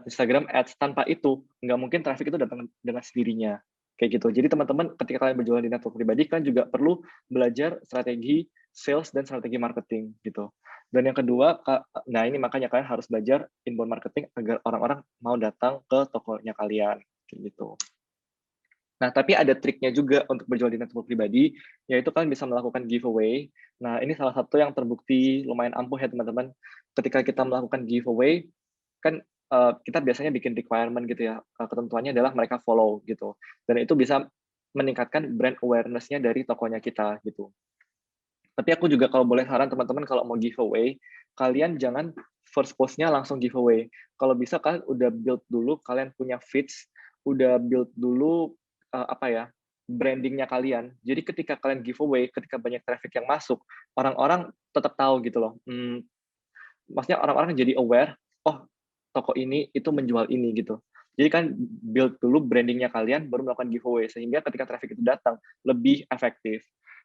Instagram Ads. Tanpa itu nggak mungkin traffic itu datang dengan sendirinya, kayak gitu. Jadi teman-teman ketika kalian berjualan di network pribadi, kalian juga perlu belajar strategi sales dan strategi marketing gitu. Dan yang kedua, nah ini makanya kalian harus belajar inbound marketing agar orang-orang mau datang ke tokonya kalian, kayak gitu. Nah, tapi ada triknya juga untuk berjualan di network pribadi, yaitu kalian bisa melakukan giveaway. Nah, ini salah satu yang terbukti lumayan ampuh ya teman-teman. Ketika kita melakukan giveaway, kan kita biasanya bikin requirement gitu ya, ketentuannya adalah mereka follow gitu. Dan itu bisa meningkatkan brand awareness-nya dari tokonya kita gitu. Tapi aku juga kalau boleh saran teman-teman kalau mau giveaway, kalian jangan first post-nya langsung giveaway. Kalau bisa kalian udah build dulu, kalian punya feeds, udah build dulu brandingnya kalian. Jadi ketika kalian giveaway, ketika banyak traffic yang masuk, orang-orang tetap tahu gitu loh. Maksudnya orang-orang jadi aware, oh toko ini itu menjual ini gitu. Jadi kan build dulu brandingnya kalian, baru melakukan giveaway, sehingga ketika traffic itu datang, lebih efektif.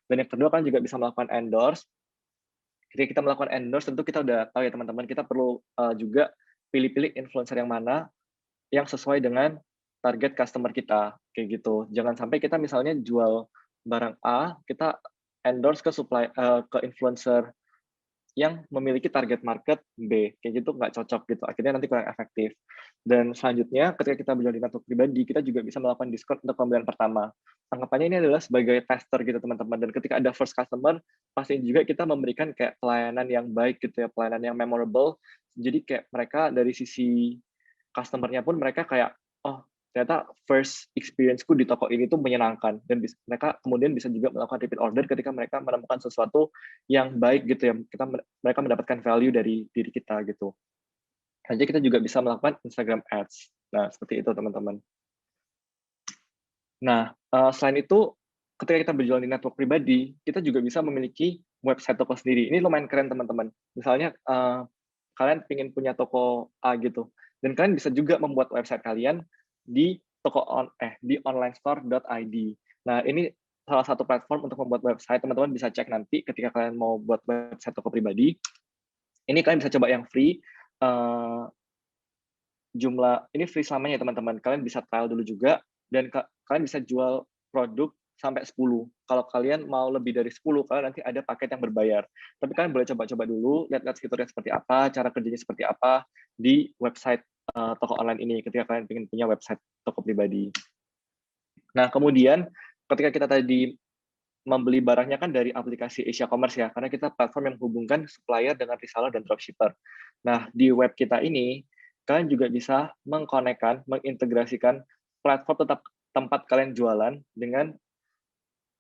Dan yang kedua kan juga bisa melakukan endorse. ketika kita melakukan endorse, tentu kita udah tahu ya teman-teman, kita perlu juga pilih-pilih influencer yang mana yang sesuai dengan target customer kita, kayak gitu. Jangan sampai kita misalnya jual barang A, kita endorse ke influencer yang memiliki target market B, kayak gitu nggak cocok gitu, akhirnya nanti kurang efektif. Dan selanjutnya ketika kita berjualan di network pribadi, kita juga bisa melakukan diskon untuk pembelian pertama. Anggapannya ini adalah sebagai tester gitu teman-teman, dan ketika ada first customer, pasti juga kita memberikan kayak pelayanan yang baik gitu ya, pelayanan yang memorable, jadi kayak mereka dari sisi customer-nya pun mereka kayak, oh ternyata first experience-ku di toko ini tuh menyenangkan, dan mereka kemudian bisa juga melakukan repeat order ketika mereka menemukan sesuatu yang baik gitu ya, mereka mendapatkan value dari diri kita gitu. Jadi kita juga bisa melakukan Instagram Ads. Nah, seperti itu teman-teman. Nah, selain itu, ketika kita berjualan di network pribadi, kita juga bisa memiliki website toko sendiri. Ini lumayan keren teman-teman. Misalnya, kalian ingin punya toko A gitu, dan kalian bisa juga membuat website kalian di di onlinestore.id. Nah, ini salah satu platform untuk membuat website. Teman-teman bisa cek nanti ketika kalian mau buat website toko pribadi. Ini kalian bisa coba yang free. Ini free selamanya ya teman-teman. Kalian bisa trial dulu juga, dan kalian bisa jual produk sampai 10. Kalau kalian mau lebih dari 10, kalian nanti ada paket yang berbayar. Tapi kalian boleh coba-coba dulu, lihat-lihat fiturnya seperti apa, cara kerjanya seperti apa di website toko online ini ketika kalian ingin punya website toko pribadi. Nah, kemudian ketika kita tadi membeli barangnya kan dari aplikasi Asia Commerce ya, karena kita platform yang menghubungkan supplier dengan reseller dan dropshipper. Nah, di web kita ini, kalian juga bisa mengkonekkan, mengintegrasikan platform tempat kalian jualan dengan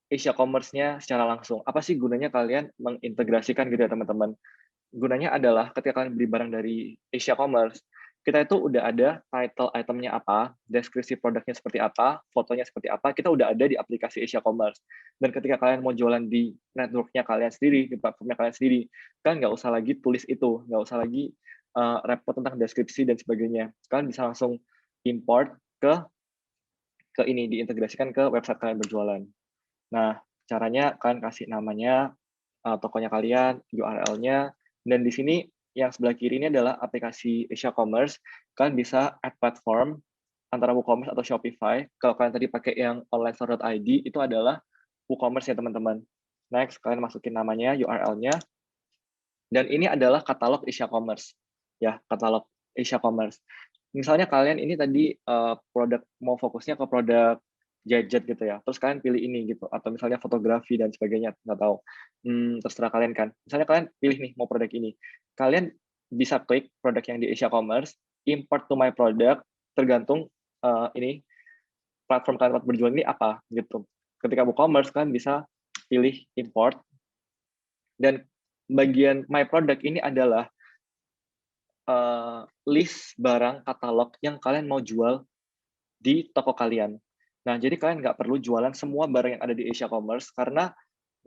Asia Commerce-nya secara langsung. Apa sih gunanya kalian mengintegrasikan gitu ya teman-teman? Gunanya adalah ketika kalian beli barang dari Asia Commerce, kita itu udah ada title itemnya apa, deskripsi produknya seperti apa, fotonya seperti apa, kita udah ada di aplikasi Asia Commerce. Dan ketika kalian mau jualan di network-nya kalian sendiri, di platformnya kalian sendiri, kalian nggak usah lagi tulis itu, nggak usah lagi repot tentang deskripsi dan sebagainya. Kalian bisa langsung import diintegrasikan ke website kalian berjualan. Nah, caranya kalian kasih namanya, tokonya kalian, URL-nya, dan di sini yang sebelah kiri ini adalah aplikasi Asia Commerce. Kalian bisa add platform antara WooCommerce atau Shopify. Kalau kalian tadi pakai yang onlinestore.id, itu adalah WooCommerce ya teman-teman. Next, kalian masukin namanya, URL-nya, dan ini adalah katalog Asia Commerce. Ya, katalog Asia Commerce. Misalnya kalian ini tadi mau fokusnya ke produk gadget gitu ya, terus kalian pilih ini gitu, atau misalnya fotografi dan sebagainya, nggak tahu. Terserah kalian kan. Misalnya kalian pilih nih mau produk ini, kalian bisa klik produk yang di Asia Commerce, import to my product, tergantung ini platform kalian buat berjualan ini apa gitu. Ketika WooCommerce kalian bisa pilih import, dan bagian my product ini adalah list barang katalog yang kalian mau jual di toko kalian. Nah, jadi kalian nggak perlu jualan semua barang yang ada di Asia Commerce, karena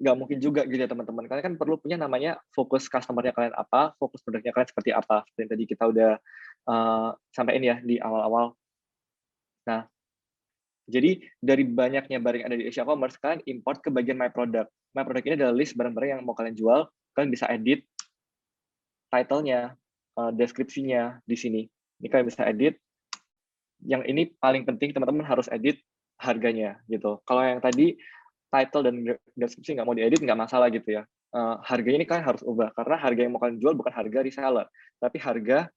nggak mungkin juga gitu ya teman-teman. Kalian kan perlu punya namanya fokus customer-nya kalian apa, fokus produknya kalian seperti apa. Seperti yang tadi kita udah sampaikan ya di awal-awal. Nah, jadi dari banyaknya barang yang ada di Asia Commerce, kalian import ke bagian My Product. My Product ini adalah list barang-barang yang mau kalian jual. Kalian bisa edit title-nya, deskripsinya di sini. Ini kalian bisa edit. Yang ini paling penting teman-teman harus edit harganya gitu. Kalau yang tadi title dan deskripsi nggak mau diedit nggak masalah gitu ya. Harganya ini kalian harus ubah karena harga yang mau kalian jual bukan harga reseller, tapi harga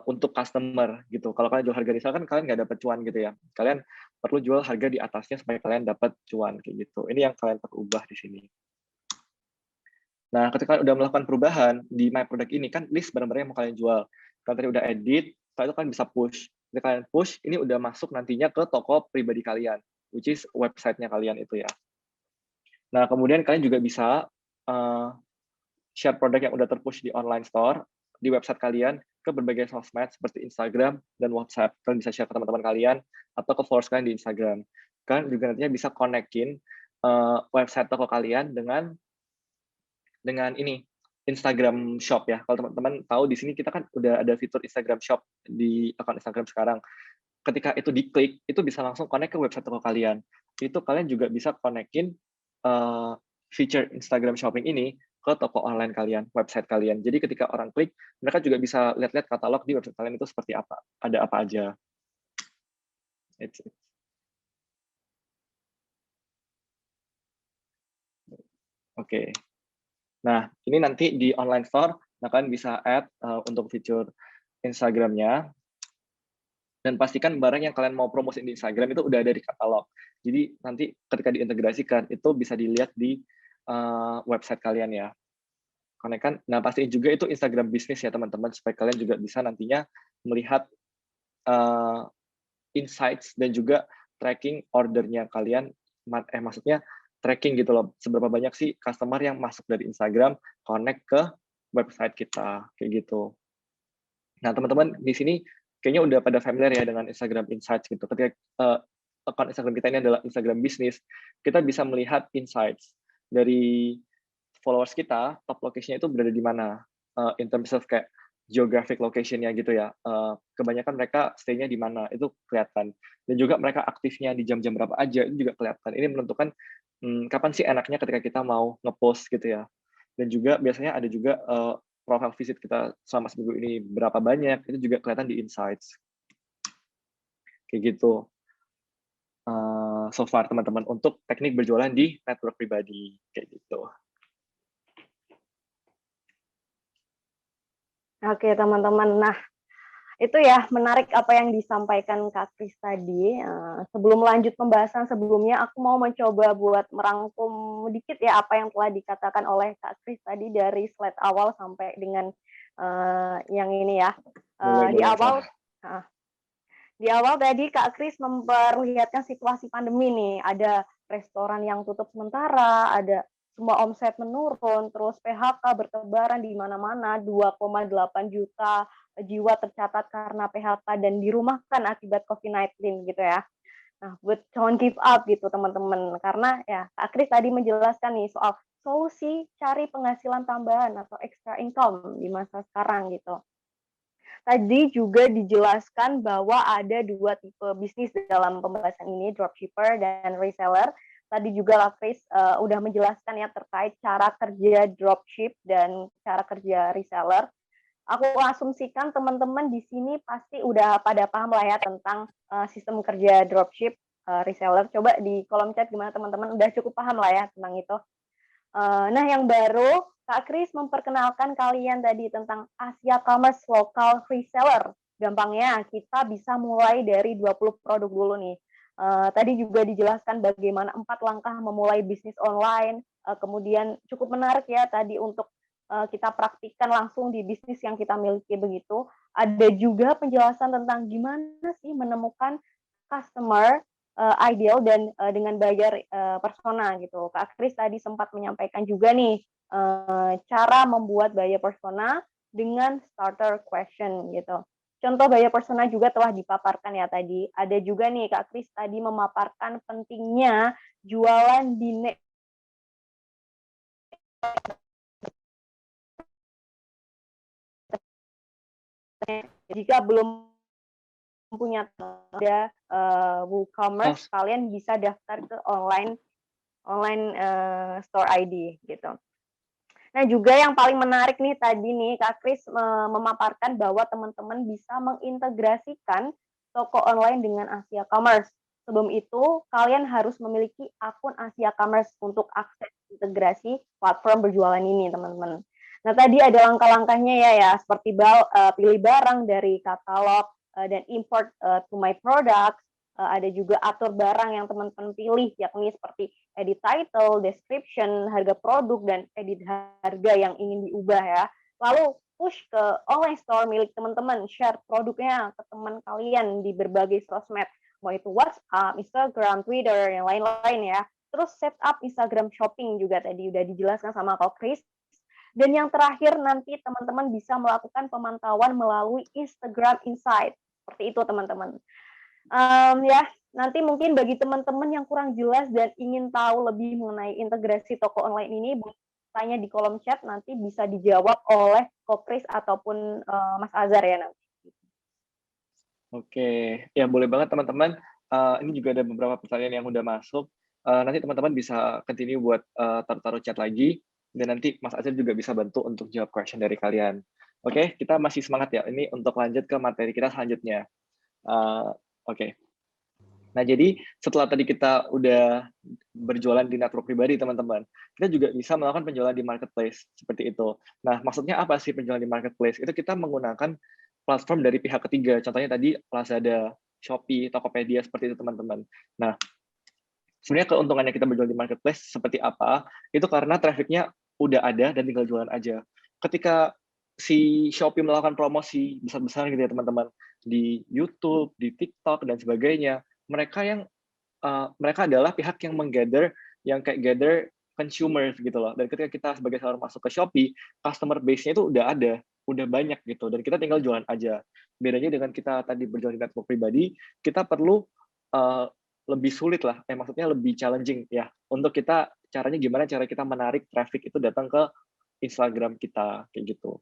untuk customer gitu. Kalau kalian jual harga reseller kan kalian nggak dapat cuan gitu ya. Kalian perlu jual harga di atasnya supaya kalian dapat cuan kayak gitu. Ini yang kalian perlu ubah di sini. Nah, ketika kalian udah melakukan perubahan di My Product ini kan list barang-barang yang mau kalian jual. Kalian tadi udah edit, setelah itu kalian bisa push. Ketika kalian push, ini udah masuk nantinya ke toko pribadi kalian, which is website-nya kalian itu ya. Nah, kemudian kalian juga bisa share produk yang udah terpush di online store, di website kalian, ke berbagai sosmed seperti Instagram dan WhatsApp. Kalian bisa share ke teman-teman kalian, atau ke followers kalian di Instagram. Kalian juga nantinya bisa connect-in website toko kalian dengan ini, Instagram Shop ya. Kalau teman-teman tahu di sini kita kan udah ada fitur Instagram Shop di akun Instagram sekarang. Ketika itu diklik, itu bisa langsung connect ke website toko kalian. Itu kalian juga bisa connect-in feature Instagram Shopping ini ke toko online kalian, website kalian. Jadi ketika orang klik, mereka juga bisa lihat-lihat katalog di website kalian itu seperti apa, ada apa aja. It's it. Oke. Nah, ini nanti di online store, kalian bisa add untuk fitur Instagram-nya, dan pastikan barang yang kalian mau promosi di Instagram itu udah ada di katalog. Jadi nanti ketika diintegrasikan, itu bisa dilihat di website kalian ya. Konekkan, nah pastiin juga itu Instagram bisnis ya teman-teman, supaya kalian juga bisa nantinya melihat insights dan juga tracking ordernya kalian, maksudnya tracking gitu loh, seberapa banyak sih customer yang masuk dari Instagram, connect ke website kita, kayak gitu. Nah teman-teman di sini kayaknya udah pada familiar ya dengan Instagram Insights gitu. Ketika account Instagram kita ini adalah Instagram bisnis, kita bisa melihat insights dari followers kita, top location-nya itu berada di mana, in terms of kayak geographic location-nya gitu ya. Kebanyakan mereka stay-nya di mana, itu kelihatan. Dan juga mereka aktifnya di jam-jam berapa aja, itu juga kelihatan. Ini menentukan kapan sih enaknya ketika kita mau nge-post gitu ya. Dan juga biasanya ada juga profile visit kita selama seminggu ini berapa banyak, itu juga kelihatan di insights. Kayak gitu. So far teman-teman, untuk teknik berjualan di network pribadi, kayak gitu. Oke teman-teman, nah itu ya menarik apa yang disampaikan Kak Kris tadi. Sebelum lanjut pembahasan sebelumnya, aku mau mencoba buat merangkum dikit ya apa yang telah dikatakan oleh Kak Kris tadi dari slide awal sampai dengan yang ini ya. Di awal tadi Kak Kris memperlihatkan situasi pandemi nih, ada restoran yang tutup sementara, ada semua omset menurun, terus PHK bertebaran di mana-mana, 2,8 juta jiwa tercatat karena PHK dan dirumahkan akibat COVID-19 gitu ya. Nah, but don't give up gitu teman-teman, karena ya Kak Kris tadi menjelaskan nih soal solusi cari penghasilan tambahan atau extra income di masa sekarang gitu. Tadi juga dijelaskan bahwa ada 2 tipe bisnis dalam pembahasan ini, dropshipper dan reseller. Tadi juga Kris udah menjelaskan ya terkait cara kerja dropship dan cara kerja reseller. Aku asumsikan teman-teman di sini pasti udah pada paham lah ya tentang sistem kerja dropship, reseller. Coba di kolom chat gimana teman-teman, udah cukup paham lah ya tentang itu? Nah yang baru, Kak Kris memperkenalkan kalian tadi tentang Asia Commerce Local Reseller. Gampangnya, kita bisa mulai dari 20 produk dulu nih. Tadi juga dijelaskan bagaimana 4 langkah memulai bisnis online, kemudian cukup menarik ya tadi untuk kita praktikkan langsung di bisnis yang kita miliki begitu. Ada juga penjelasan tentang gimana sih menemukan customer ideal dan dengan buyer persona gitu. Kak Kris tadi sempat menyampaikan juga nih cara membuat buyer persona dengan starter question gitu. Contoh buyer persona juga telah dipaparkan ya tadi. Ada juga nih Kak Kris tadi memaparkan pentingnya jualan di jika belum punya ada WooCommerce, kalian bisa daftar ke online store ID gitu. Nah juga yang paling menarik nih tadi nih Kak Kris memaparkan bahwa teman-teman bisa mengintegrasikan toko online dengan Asia Commerce. Sebelum itu kalian harus memiliki akun Asia Commerce untuk akses integrasi platform berjualan ini teman-teman. Nah tadi ada langkah-langkahnya ya seperti pilih barang dari katalog dan import to my product. Ada juga atur barang yang teman-teman pilih yakni seperti edit title, description, harga produk, dan edit harga yang ingin diubah ya. Lalu push ke online store milik teman-teman, share produknya ke teman kalian di berbagai sosmed, mau itu WhatsApp, Instagram, Twitter, yang lain-lain ya. Terus set up Instagram shopping juga tadi udah dijelaskan sama Kak Kris. Dan yang terakhir nanti teman-teman bisa melakukan pemantauan melalui Instagram Insight. Seperti itu teman-teman. Ya, nanti mungkin bagi teman-teman yang kurang jelas dan ingin tahu lebih mengenai integrasi toko online ini, tanya di kolom chat, nanti bisa dijawab oleh Ko Kris ataupun Mas Azhar ya nanti. Oke, ya boleh banget teman-teman. Ini juga ada beberapa pertanyaan yang udah masuk. Nanti teman-teman bisa continue buat taruh-taruh chat lagi. Dan nanti Mas Azir juga bisa bantu untuk jawab question dari kalian. Oke, kita masih semangat ya. Ini untuk lanjut ke materi kita selanjutnya. Oke. Nah, jadi setelah tadi kita udah berjualan di network pribadi, teman-teman, kita juga bisa melakukan penjualan di marketplace, seperti itu. Nah, maksudnya apa sih penjualan di marketplace? Itu kita menggunakan platform dari pihak ketiga, contohnya tadi Lazada, Shopee, Tokopedia, seperti itu, teman-teman. Nah, sebenarnya keuntungannya kita berjualan di marketplace seperti apa? Itu karena traffic-nya udah ada dan tinggal jualan aja. Ketika si Shopee melakukan promosi besar-besaran gitu ya, teman-teman, di YouTube, di TikTok, dan sebagainya, mereka adalah pihak yang menggather, yang kayak gather consumers gitu loh. Dan ketika kita sebagai seller masuk ke Shopee, customer base-nya itu udah ada, udah banyak gitu. Dan kita tinggal jualan aja. Bedanya dengan kita tadi berjualan di network pribadi, kita perlu lebih sulit lah, maksudnya lebih challenging ya. Untuk kita, caranya gimana cara kita menarik traffic itu datang ke Instagram kita, kayak gitu.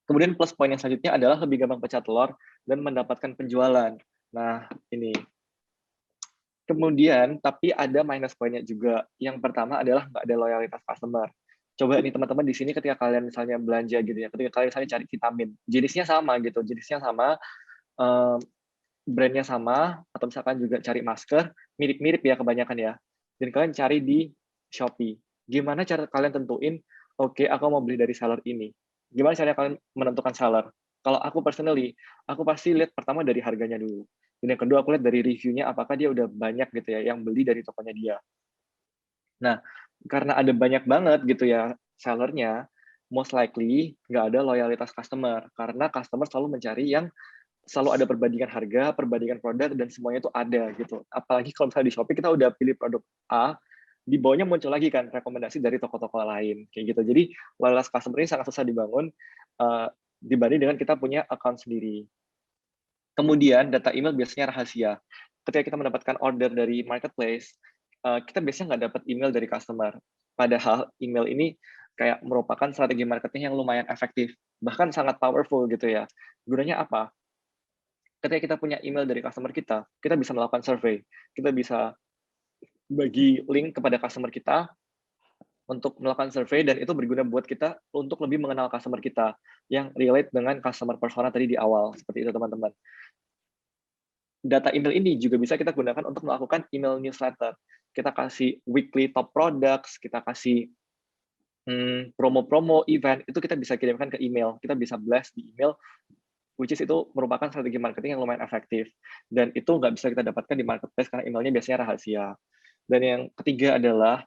Kemudian plus poin yang selanjutnya adalah lebih gampang pecah telur dan mendapatkan penjualan. Nah, ini. Kemudian, tapi ada minus poinnya juga. Yang pertama adalah nggak ada loyalitas customer. Coba nih teman-teman di sini ketika kalian misalnya belanja gitu ya, ketika kalian misalnya cari vitamin, jenisnya sama gitu, jenisnya sama, brandnya sama, atau misalkan juga cari masker, mirip-mirip ya kebanyakan ya. Dan kalian cari di Shopee. Gimana cara kalian tentuin, oke, aku mau beli dari seller ini. Gimana cara kalian menentukan seller? Kalau aku personally, aku pasti lihat pertama dari harganya dulu. Dan yang kedua, aku lihat dari reviewnya, apakah dia udah banyak gitu ya, yang beli dari tokonya dia. Nah, karena ada banyak banget gitu ya sellernya, most likely nggak ada loyalitas customer. Karena customer selalu mencari yang selalu ada perbandingan harga, perbandingan produk, dan semuanya itu ada gitu. Apalagi kalau misalnya di Shopee kita udah pilih produk A, di bawahnya muncul lagi kan rekomendasi dari toko-toko lain kayak gitu. Jadi loyalitas customer ini sangat susah dibangun dibanding dengan kita punya account sendiri. Kemudian data email biasanya rahasia. Ketika kita mendapatkan order dari marketplace, kita biasanya nggak dapat email dari customer. Padahal email ini kayak merupakan strategi marketing yang lumayan efektif, bahkan sangat powerful gitu ya. Gunanya apa? Ketika kita punya email dari customer kita bisa melakukan survei. Kita bisa bagi link kepada customer kita untuk melakukan survei, dan itu berguna buat kita untuk lebih mengenal customer kita yang relate dengan customer persona tadi di awal. Seperti itu, teman-teman. Data email ini juga bisa kita gunakan untuk melakukan email newsletter. Kita kasih weekly top products, kita kasih promo-promo event, itu kita bisa kirimkan ke email. Kita bisa blast di email, which is itu merupakan strategi marketing yang lumayan efektif. Dan itu nggak bisa kita dapatkan di marketplace karena emailnya biasanya rahasia. Dan yang ketiga adalah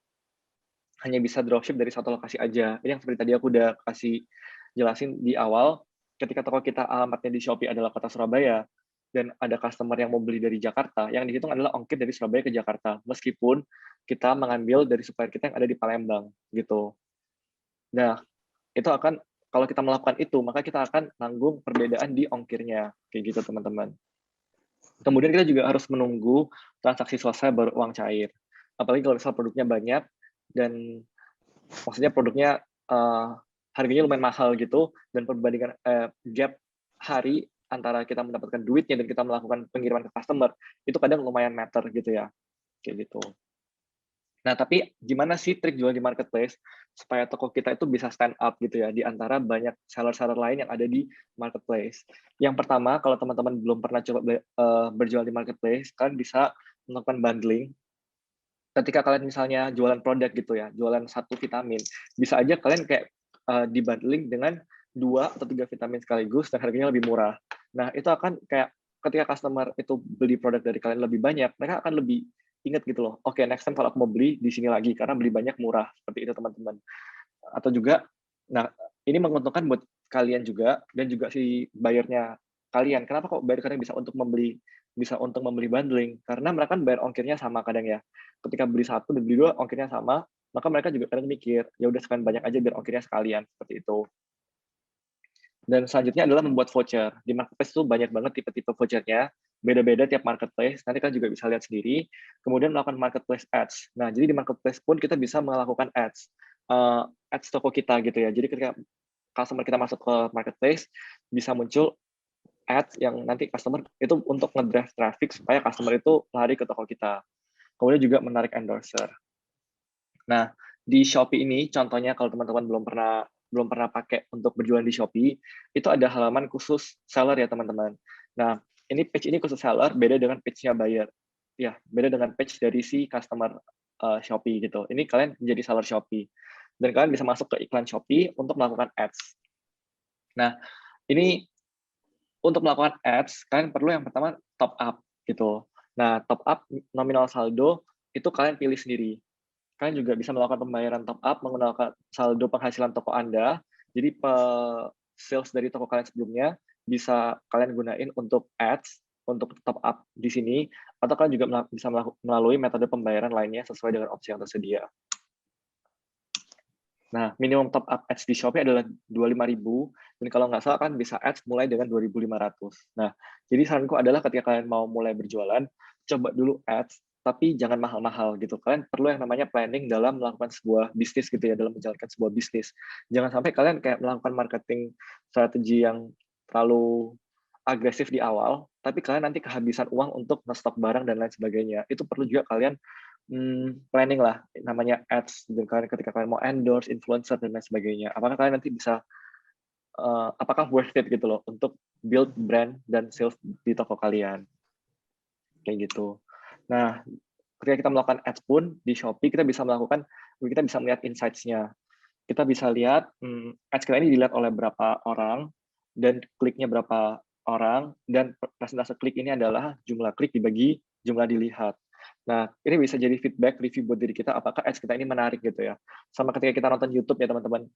hanya bisa dropship dari satu lokasi aja. Ini yang seperti tadi aku udah kasih jelasin di awal, ketika toko kita alamatnya di Shopee adalah kota Surabaya, dan ada customer yang mau beli dari Jakarta, yang dihitung adalah ongkir dari Surabaya ke Jakarta, meskipun kita mengambil dari supplier kita yang ada di Palembang, gitu. Nah, itu akan, kalau kita melakukan itu, maka kita akan nanggung perbedaan di ongkirnya, kayak gitu, teman-teman. Kemudian kita juga harus menunggu transaksi selesai baru uang cair. Apalagi kalau misal produknya banyak, dan maksudnya produknya harganya lumayan mahal gitu, dan perbandingan gap hari antara kita mendapatkan duitnya dan kita melakukan pengiriman ke customer, itu kadang lumayan matter gitu ya, kayak gitu. Nah, tapi gimana sih trik jual di marketplace supaya toko kita itu bisa stand up gitu ya di antara banyak seller-seller lain yang ada di marketplace. Yang pertama, kalau teman-teman belum pernah coba berjual di marketplace, kalian bisa melakukan bundling. Ketika kalian misalnya jualan produk gitu ya, jualan satu vitamin, bisa aja kalian kayak dibundling dengan 2 atau 3 vitamin sekaligus dan harganya lebih murah. Nah, itu akan kayak ketika customer itu beli produk dari kalian lebih banyak, mereka akan lebih ingat gitu loh, oke, next time kalau aku mau beli di sini lagi karena beli banyak murah, seperti itu, teman-teman. Atau juga, nah, ini menguntungkan buat kalian juga dan juga si bayarnya kalian. Kenapa kok bayar kalian bisa untuk membeli bundling? Karena mereka kan bayar ongkirnya sama kadang ya. Ketika beli satu dan beli 2 ongkirnya sama, maka mereka juga kadang mikir, ya udah sekalian banyak aja biar ongkirnya sekalian, seperti itu. Dan selanjutnya adalah membuat voucher. Di marketplace itu banyak banget tipe-tipe vouchernya, beda-beda tiap marketplace. Nanti kalian juga bisa lihat sendiri. Kemudian melakukan marketplace ads. Nah, jadi di marketplace pun kita bisa melakukan ads, ads toko kita gitu ya. Jadi ketika customer kita masuk ke marketplace, bisa muncul ads yang nanti customer itu untuk nge-drive traffic supaya customer itu lari ke toko kita. Kemudian juga menarik endorser. Nah, di Shopee ini, contohnya kalau teman-teman belum pernah pakai untuk berjualan di Shopee, itu ada halaman khusus seller ya teman-teman. Nah, ini page ini khusus seller, beda dengan page-nya buyer. Ya, beda dengan page dari si customer Shopee gitu. Ini kalian menjadi seller Shopee. Dan kalian bisa masuk ke iklan Shopee untuk melakukan ads. Nah, ini untuk melakukan ads, kalian perlu yang pertama top up gitu. Nah, top up nominal saldo itu kalian pilih sendiri. Kalian juga bisa melakukan pembayaran top up menggunakan saldo penghasilan toko Anda. Jadi sales dari toko kalian sebelumnya bisa kalian gunain untuk ads, untuk top up di sini, atau kalian juga bisa melalui metode pembayaran lainnya sesuai dengan opsi yang tersedia. Nah, minimum top up ads di Shopee adalah 25.000, dan kalau nggak salah kan bisa ads mulai dengan 2.500. Nah, jadi saranku adalah ketika kalian mau mulai berjualan, coba dulu ads, tapi jangan mahal-mahal gitu. Kalian perlu yang namanya planning dalam melakukan sebuah bisnis gitu ya, dalam menjalankan sebuah bisnis. Jangan sampai kalian kayak melakukan marketing strategi yang terlalu agresif di awal, tapi kalian nanti kehabisan uang untuk nge-stok barang dan lain sebagainya. Itu perlu juga kalian planning lah, namanya ads, dan kalian ketika kalian mau endorse, influencer, dan lain sebagainya. Apakah kalian nanti bisa, apakah worth it gitu loh, untuk build brand dan sales di toko kalian. Kayak gitu. Nah, ketika kita melakukan ads pun di Shopee, kita bisa melihat insights-nya. Kita bisa lihat, ads kita ini dilihat oleh berapa orang, dan kliknya berapa orang, dan persentase klik ini adalah jumlah klik dibagi jumlah dilihat. Nah, ini bisa jadi feedback, review buat diri kita, apakah ads kita ini menarik gitu ya. Sama ketika kita nonton YouTube ya teman-teman,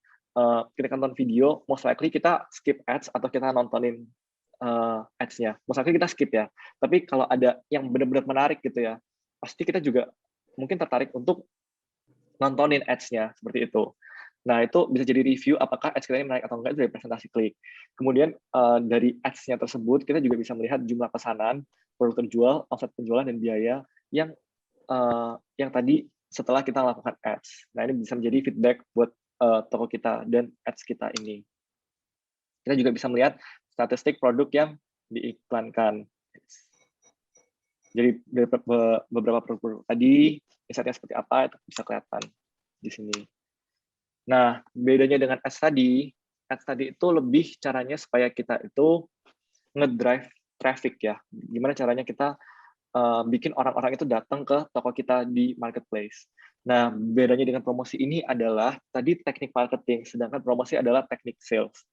kita nonton video, most likely kita skip ads atau kita nontonin ads-nya. Most likely kita skip ya. Tapi kalau ada yang benar-benar menarik gitu ya, pasti kita juga mungkin tertarik untuk nontonin ads-nya, seperti itu. Nah, itu bisa jadi review apakah ads kita ini menarik atau enggak dari presentasi klik. Kemudian dari ads-nya tersebut, kita juga bisa melihat jumlah pesanan, produk terjual, omset penjualan, dan biaya yang tadi setelah kita melakukan ads. Nah, ini bisa menjadi feedback buat toko kita dan ads kita ini. Kita juga bisa melihat statistik produk yang diiklankan. Jadi dari beberapa produk tadi, insight-nya seperti apa, itu bisa kelihatan di sini. Nah, bedanya dengan ads tadi itu lebih caranya supaya kita itu ngedrive traffic ya. Gimana caranya kita bikin orang-orang itu datang ke toko kita di marketplace. Nah, bedanya dengan promosi ini adalah tadi teknik marketing, sedangkan promosi adalah teknik sales.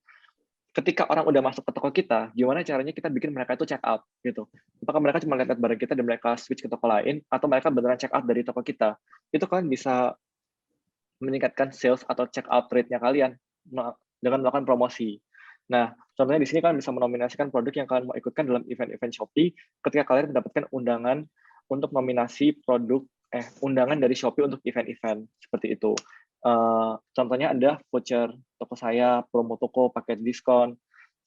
Ketika orang udah masuk ke toko kita, gimana caranya kita bikin mereka itu check out gitu. Apakah mereka cuma lihat barang kita dan mereka switch ke toko lain, atau mereka beneran check out dari toko kita? Itu kalian bisa meningkatkan sales atau check out rate-nya kalian dengan melakukan promosi. Nah, contohnya di sini kalian bisa menominasikan produk yang kalian mau ikutkan dalam event-event Shopee ketika kalian mendapatkan undangan untuk nominasi undangan dari Shopee untuk event-event seperti itu. Contohnya ada voucher toko saya, promo toko, paket diskon,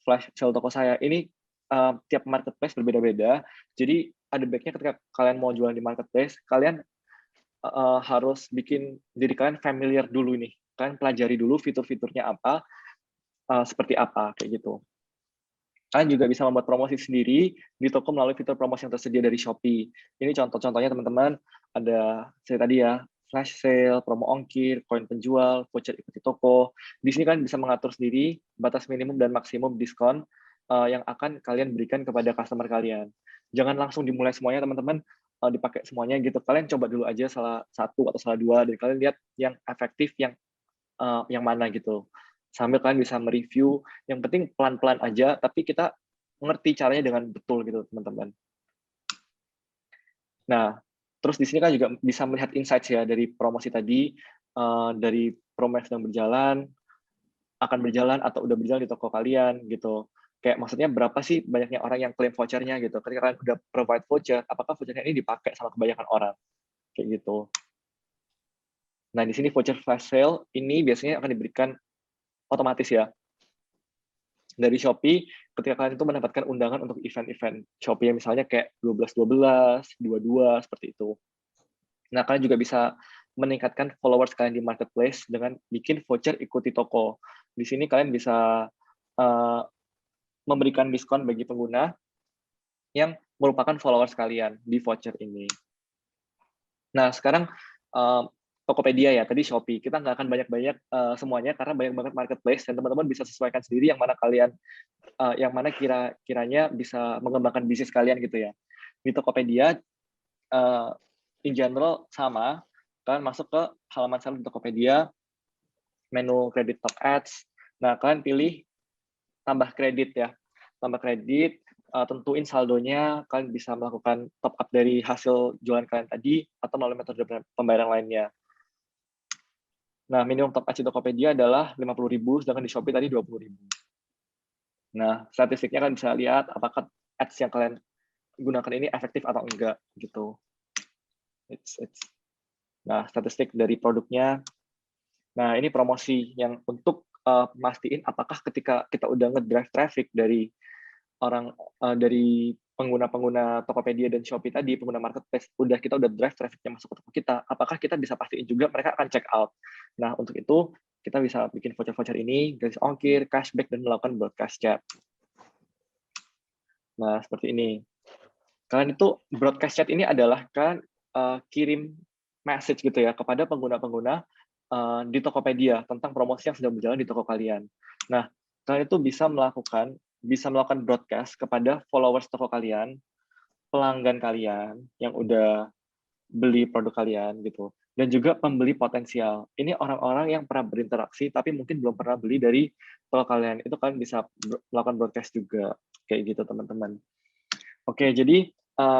flash sale toko saya. Ini tiap marketplace berbeda-beda. Jadi ada baiknya ketika kalian mau jualan di marketplace, kalian harus bikin diri kalian familiar dulu nih. Kalian pelajari dulu fitur-fiturnya apa, seperti apa, kayak gitu. Kalian juga bisa membuat promosi sendiri di toko melalui fitur promosi yang tersedia dari Shopee. Ini contoh-contohnya teman-teman, ada saya tadi ya, flash sale, promo ongkir, koin penjual, voucher ikuti toko. Di sini kalian bisa mengatur sendiri batas minimum dan maksimum diskon yang akan kalian berikan kepada customer kalian. Jangan langsung dimulai semuanya teman-teman, dipakai semuanya gitu. Kalian coba dulu aja salah satu atau salah dua, dan kalian lihat yang efektif, yang mana gitu. Sambil kalian bisa mereview, yang penting pelan-pelan aja, tapi kita ngerti caranya dengan betul gitu, teman-teman. Nah, terus di sini kan juga bisa melihat insights ya dari promosi tadi, dari promo yang sedang berjalan, akan berjalan, atau udah berjalan di toko kalian gitu. Kayak maksudnya berapa sih banyaknya orang yang klaim vouchernya gitu. Ketika kalian udah provide voucher, apakah vouchernya ini dipakai sama kebanyakan orang? Kayak gitu. Nah, di sini voucher flash sale ini biasanya akan diberikan otomatis ya dari Shopee ketika kalian itu mendapatkan undangan untuk event-event Shopee, misalnya kayak 12-12, 22, seperti itu. Nah, kalian juga bisa meningkatkan followers kalian di marketplace dengan bikin voucher ikuti toko. Di sini kalian bisa memberikan diskon bagi pengguna yang merupakan followers kalian di voucher ini. Nah, sekarang Tokopedia ya, tadi Shopee. Kita nggak akan banyak-banyak semuanya karena banyak banget marketplace dan teman-teman bisa sesuaikan sendiri yang mana kiranya bisa mengembangkan bisnis kalian gitu ya. Di Tokopedia in general sama, kalian masuk ke halaman seller di Tokopedia, menu kredit top ads. Nah, kalian pilih tambah kredit ya. Tambah kredit, tentuin saldonya, kalian bisa melakukan top up dari hasil jualan kalian tadi atau melalui metode pembayaran lainnya. Nah, minimum top ads di Tokopedia adalah 50.000, sedangkan di Shopee tadi 20.000. Nah, statistiknya kalian bisa lihat apakah ads yang kalian gunakan ini efektif atau enggak gitu. Nah, statistik dari produknya. Nah, ini promosi yang untuk mastiin apakah ketika kita udah ngedrive traffic dari dari pengguna-pengguna Tokopedia dan Shopee tadi, pengguna marketplace, kita udah drive traffic-nya masuk ke toko kita, apakah kita bisa pastiin juga mereka akan check out. Nah, untuk itu kita bisa bikin voucher-voucher ini, gratis ongkir, cashback, dan melakukan broadcast chat. Nah, seperti ini. Kalian itu broadcast chat ini adalah kan kirim message gitu ya kepada pengguna-pengguna di Tokopedia tentang promosi yang sedang berjalan di toko kalian. Nah, kalian itu bisa melakukan broadcast kepada followers toko kalian, pelanggan kalian yang udah beli produk kalian gitu, dan juga pembeli potensial. Ini orang-orang yang pernah berinteraksi tapi mungkin belum pernah beli dari toko kalian. Itu kalian bisa melakukan broadcast juga kayak gitu teman-teman. Oke, jadi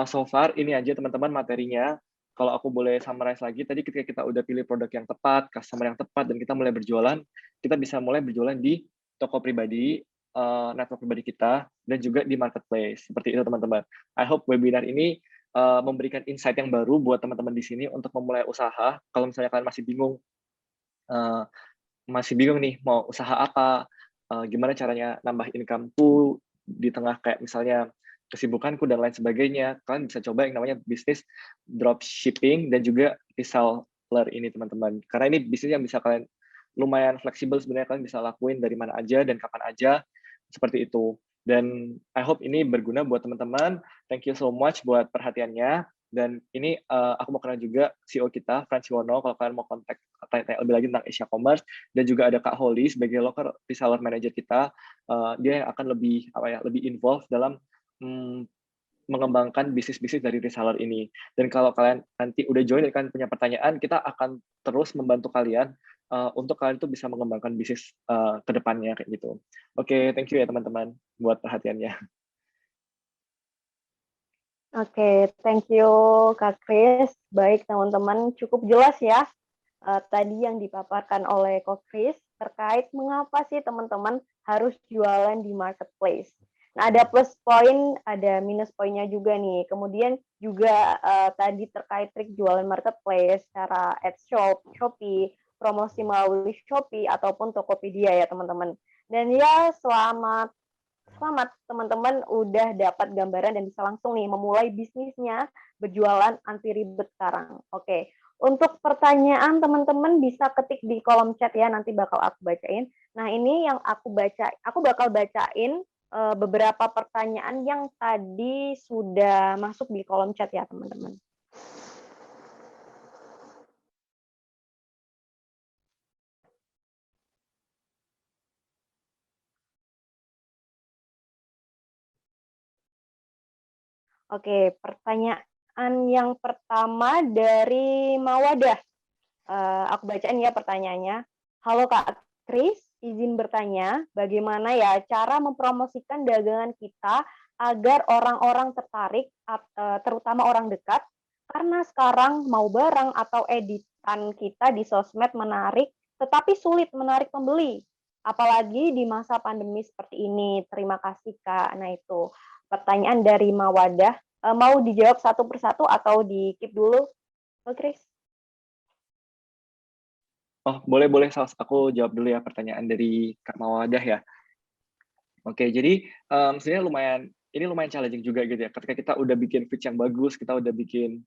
so far ini aja teman-teman materinya. Kalau aku boleh summarize lagi, tadi ketika kita udah pilih produk yang tepat, customer yang tepat, dan kita mulai berjualan, kita bisa mulai berjualan di toko pribadi, network pribadi kita, dan juga di marketplace. Seperti itu teman-teman. I hope webinar ini memberikan insight yang baru buat teman-teman di sini untuk memulai usaha. Kalau misalnya kalian masih bingung nih mau usaha apa, gimana caranya nambah income-ku di tengah kayak misalnya kesibukanku dan lain sebagainya, kalian bisa coba yang namanya bisnis dropshipping dan juga reseller ini teman-teman. Karena ini bisnis yang bisa kalian lumayan fleksibel sebenarnya, kalian bisa lakuin dari mana aja dan kapan aja, seperti itu. Dan I hope ini berguna buat teman-teman. Thank you so much buat perhatiannya. Dan ini aku mau kenal juga CEO kita, Franz Wono, kalau kalian mau kontak tanya lebih lagi tentang Asia Commerce, dan juga ada Kak Holly sebagai local reseller manager kita. Dia yang akan lebih involved dalam mengembangkan bisnis-bisnis dari reseller ini. Dan kalau kalian nanti udah join dan kalian punya pertanyaan, kita akan terus membantu kalian untuk kalian tuh bisa mengembangkan bisnis ke depannya kayak gitu. Oke, thank you ya teman-teman buat perhatiannya. Oke, thank you Kak Kris. Baik teman-teman, cukup jelas ya tadi yang dipaparkan oleh Kak Kris terkait mengapa sih teman-teman harus jualan di marketplace. Nah, ada plus poin, ada minus poinnya juga nih. Kemudian juga tadi terkait trik jualan marketplace, cara ads Shopee, promosi melalui Shopee ataupun Tokopedia ya teman-teman. Dan ya selamat teman-teman udah dapat gambaran dan bisa langsung nih memulai bisnisnya berjualan anti ribet sekarang. Oke. Untuk pertanyaan teman-teman bisa ketik di kolom chat ya, nanti bakal aku bacain. Nah, ini yang aku bakal bacain beberapa pertanyaan yang tadi sudah masuk di kolom chat ya, teman-teman. Oke, pertanyaan yang pertama dari Mawadah. Aku bacain ya pertanyaannya. Halo Kak Kris, izin bertanya, bagaimana ya cara mempromosikan dagangan kita agar orang-orang tertarik, terutama orang dekat, karena sekarang mau barang atau editan kita di sosmed menarik, tetapi sulit menarik pembeli. Apalagi di masa pandemi seperti ini. Terima kasih Kak. Nah itu pertanyaan dari Mawadah. Mau dijawab satu persatu atau di keep dulu, Kak Kris? Oh, boleh. Aku jawab dulu ya pertanyaan dari Kak Mawadah ya. Oke, jadi sebenarnya lumayan challenging juga gitu ya. Ketika kita udah bikin feed yang bagus, kita udah bikin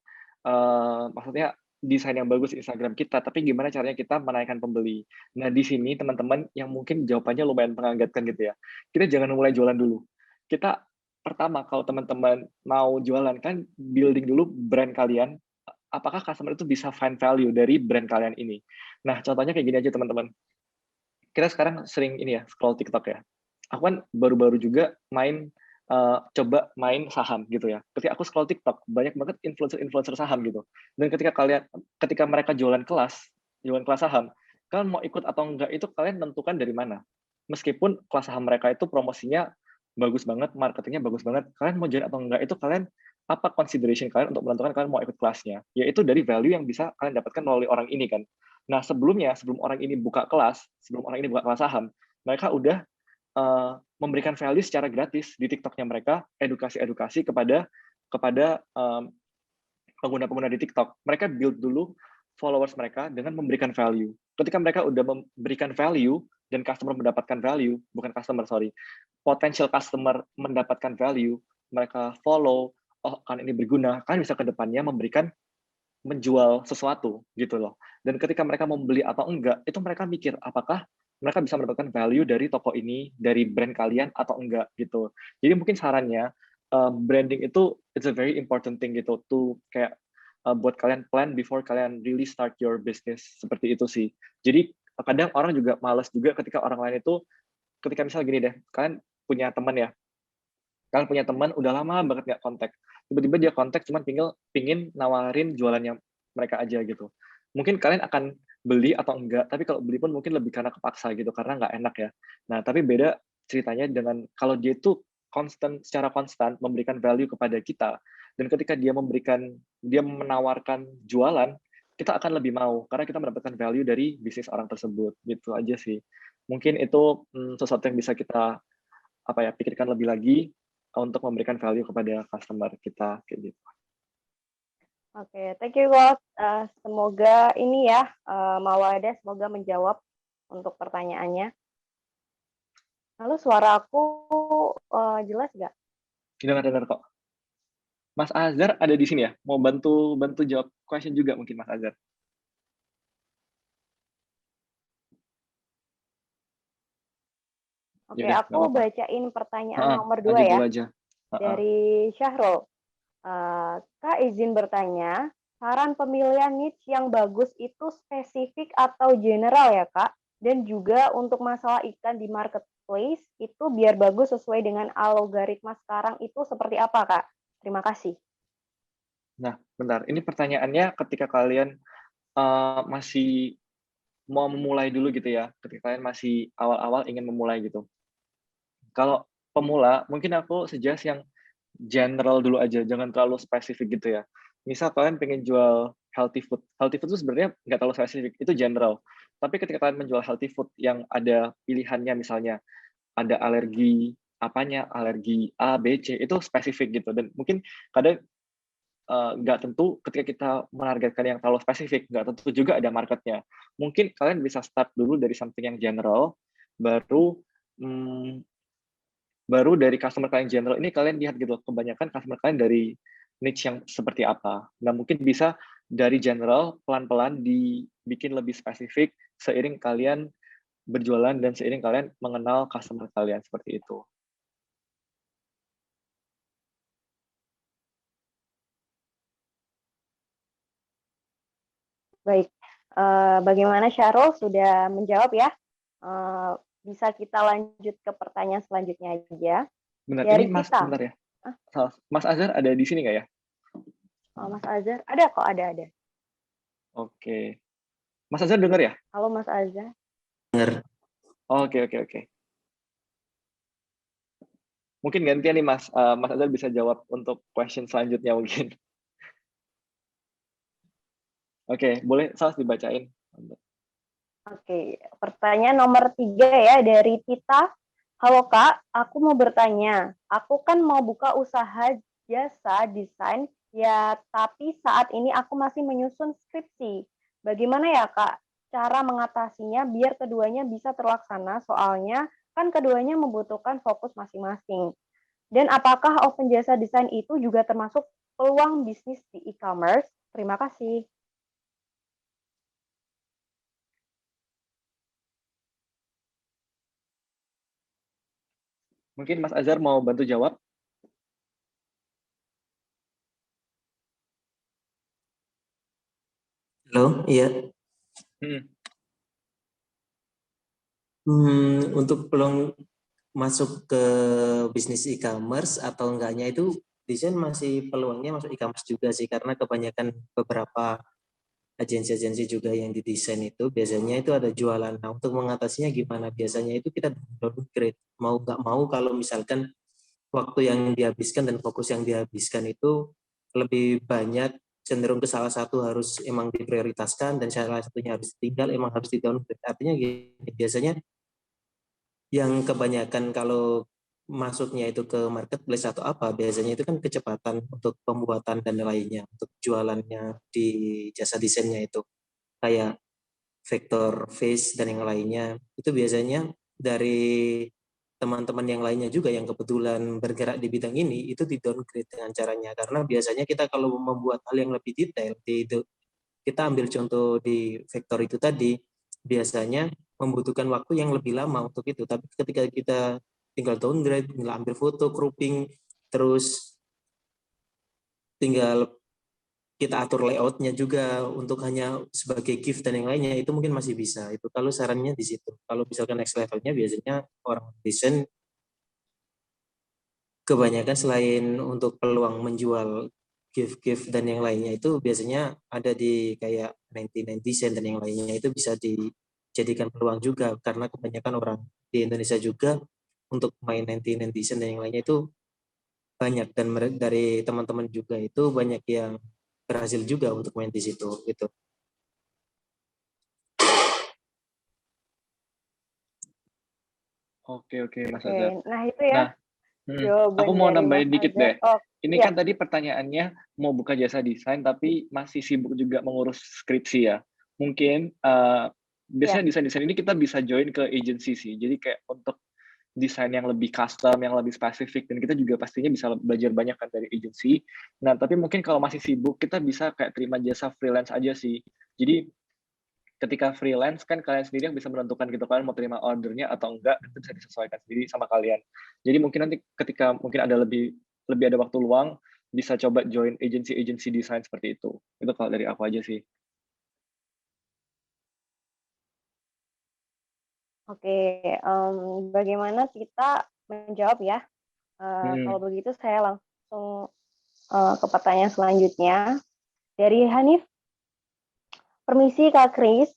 maksudnya desain yang bagus di Instagram kita, tapi gimana caranya kita menaikkan pembeli. Nah, di sini teman-teman yang mungkin jawabannya lumayan menganggatkan gitu ya. Kita jangan mulai jualan dulu. Kita pertama kalau teman-teman mau jualan kan building dulu brand kalian apakah customer itu bisa find value dari brand kalian ini. Nah, contohnya kayak gini aja teman-teman. Kita sekarang sering ini ya, scroll TikTok ya. Aku kan baru-baru juga coba main saham gitu ya. Ketika aku scroll TikTok, banyak banget influencer-influencer saham gitu. Dan ketika mereka jualan kelas saham, kalian mau ikut atau enggak itu kalian tentukan dari mana. Meskipun kelas saham mereka itu promosinya bagus banget, marketingnya bagus banget, kalian mau join atau enggak itu kalian apa consideration kalian untuk menentukan kalian mau ikut kelasnya, yaitu dari value yang bisa kalian dapatkan melalui orang ini kan. Nah, sebelum orang ini buka kelas saham, mereka udah memberikan value secara gratis di TikTok-nya mereka, edukasi-edukasi kepada pengguna-pengguna di TikTok. Mereka build dulu followers mereka dengan memberikan value. Ketika mereka udah memberikan value dan customer mendapatkan value, bukan customer, sorry, potential customer mendapatkan value, mereka follow, oh kan ini berguna, kan bisa ke depannya menjual sesuatu gitu loh. Dan ketika mereka mau beli atau enggak, itu mereka mikir apakah mereka bisa mendapatkan value dari toko ini, dari brand kalian atau enggak gitu. Jadi mungkin sarannya branding itu it's a very important thing gitu tuh kayak buat kalian plan before kalian really start your business seperti itu sih. Jadi kadang orang juga malas juga ketika orang lain itu ketika misalnya gini deh, kalian punya teman ya, kalian punya teman udah lama banget nggak kontak, tiba-tiba dia kontak cuman pingin nawarin jualannya mereka aja gitu. Mungkin kalian akan beli atau enggak, tapi kalau beli pun mungkin lebih karena kepaksa gitu, karena nggak enak ya. Nah, tapi beda ceritanya dengan kalau dia itu secara konstan memberikan value kepada kita, dan ketika dia menawarkan jualan, kita akan lebih mau, karena kita mendapatkan value dari bisnis orang tersebut, gitu aja sih. Mungkin itu sesuatu yang bisa kita pikirkan lebih lagi untuk memberikan value kepada customer kita kayak gitu. Oke, thank you Rod. Semoga ini ya, Mawada semoga menjawab untuk pertanyaannya. Lalu suara aku jelas nggak? Dengar kok. Mas Azhar ada di sini ya? Mau bantu jawab question juga mungkin Mas Azhar. Oke, aku bacain pertanyaan nomor 2 ya. Aja. Dari Syahrul. Kak izin bertanya, saran pemilihan niche yang bagus itu spesifik atau general ya Kak? Dan juga untuk masalah ikan di marketplace itu biar bagus sesuai dengan algoritma sekarang itu seperti apa Kak? Terima kasih. Nah, bentar. Ini pertanyaannya ketika kalian masih mau memulai dulu gitu ya, ketika kalian masih awal-awal ingin memulai gitu. Kalau pemula, mungkin aku suggest yang general dulu aja, jangan terlalu spesifik gitu ya. Misal kalian pengen jual healthy food itu sebenarnya nggak terlalu spesifik, itu general. Tapi ketika kalian menjual healthy food yang ada pilihannya, misalnya ada alergi apanya, alergi A, B, C, itu spesifik gitu. Dan mungkin kadang nggak tentu ketika kita menargetkan yang terlalu spesifik, nggak tentu juga ada marketnya. Mungkin kalian bisa start dulu dari something yang general, baru dari customer kalian general ini kalian lihat gitu, kebanyakan customer kalian dari niche yang seperti apa. Nah, mungkin bisa dari general pelan-pelan dibikin lebih spesifik seiring kalian berjualan dan seiring kalian mengenal customer kalian seperti itu. Baik, bagaimana Syarul sudah menjawab ya? Bisa kita lanjut ke pertanyaan selanjutnya aja. Benar, dari ini Mas, kita. Bentar ya. Mas Azhar ada di sini nggak ya? Oh, Mas Azhar, ada kok, ada. Oke. Mas Azhar dengar ya? Halo Mas Azhar. Dengar. Oke. Mungkin gantian nih Mas, Mas Azhar bisa jawab untuk question selanjutnya mungkin. Oke, boleh Sals dibacain. Oke, pertanyaan nomor 3 ya dari Tita. Halo Kak, aku mau bertanya. Aku kan mau buka usaha jasa desain, ya tapi saat ini aku masih menyusun skripsi. Bagaimana ya Kak cara mengatasinya biar keduanya bisa terlaksana? Soalnya kan keduanya membutuhkan fokus masing-masing. Dan apakah open jasa desain itu juga termasuk peluang bisnis di e-commerce? Terima kasih. Mungkin Mas Azhar mau bantu jawab? Halo, iya. Hmm. Untuk peluang masuk ke bisnis e-commerce atau enggaknya itu desain masih peluangnya masuk e-commerce juga sih, karena kebanyakan beberapa agensi-agensi juga yang didesain itu biasanya itu ada jualan. Nah, untuk mengatasinya gimana? Biasanya itu kita downgrade. Mau nggak mau kalau misalkan waktu yang dihabiskan dan fokus yang dihabiskan itu lebih banyak cenderung ke salah satu harus emang diprioritaskan dan salah satunya harus tinggal emang harus di downgrade. Artinya gini, biasanya yang kebanyakan kalau masuknya itu ke marketplace atau apa, biasanya itu kan kecepatan untuk pembuatan dan lainnya, untuk jualannya di jasa desainnya itu. Kayak vektor face dan yang lainnya. Itu biasanya dari teman-teman yang lainnya juga yang kebetulan bergerak di bidang ini, itu di downgrade dengan caranya. Karena biasanya kita kalau membuat hal yang lebih detail, kita ambil contoh di vektor itu tadi, biasanya membutuhkan waktu yang lebih lama untuk itu. Tapi ketika kita tinggal downgrade, tinggal ambil foto, cropping, terus tinggal kita atur layoutnya juga untuk hanya sebagai gift dan yang lainnya, itu mungkin masih bisa. Itu kalau sarannya di situ. Kalau misalkan next levelnya biasanya orang desain kebanyakan selain untuk peluang menjual gift-gift dan yang lainnya itu biasanya ada di kayak 99 design dan yang lainnya, itu bisa dijadikan peluang juga karena kebanyakan orang di Indonesia juga untuk main 99 design dan yang lainnya itu banyak, dan dari teman-teman juga itu banyak yang berhasil juga untuk main di situ gitu. Oke, Mas Oke, Azhar. nah itu ya Nah, aku jawaban mau dari Mas nambahin dikit Azhar. deh. Oh, Ini iya, kan tadi pertanyaannya mau buka jasa desain tapi masih sibuk juga mengurus skripsi ya. Mungkin iya. biasanya desain-desain ini kita bisa join ke agency sih. Jadi kayak untuk desain yang lebih custom, yang lebih spesifik, dan kita juga pastinya bisa belajar banyak kan dari agency. Nah, tapi mungkin kalau masih sibuk, kita bisa kayak terima jasa freelance aja sih. Jadi ketika freelance kan kalian sendiri yang bisa menentukan gitu, kalian mau terima ordernya atau enggak, itu bisa disesuaikan sendiri sama kalian. Jadi mungkin nanti ketika mungkin ada lebih ada waktu luang, bisa coba join agency desain seperti itu. Itu kalau dari aku aja sih. Oke, bagaimana kita menjawab ya? Kalau begitu saya langsung ke pertanyaan selanjutnya. Dari Hanif, permisi Kak Kris,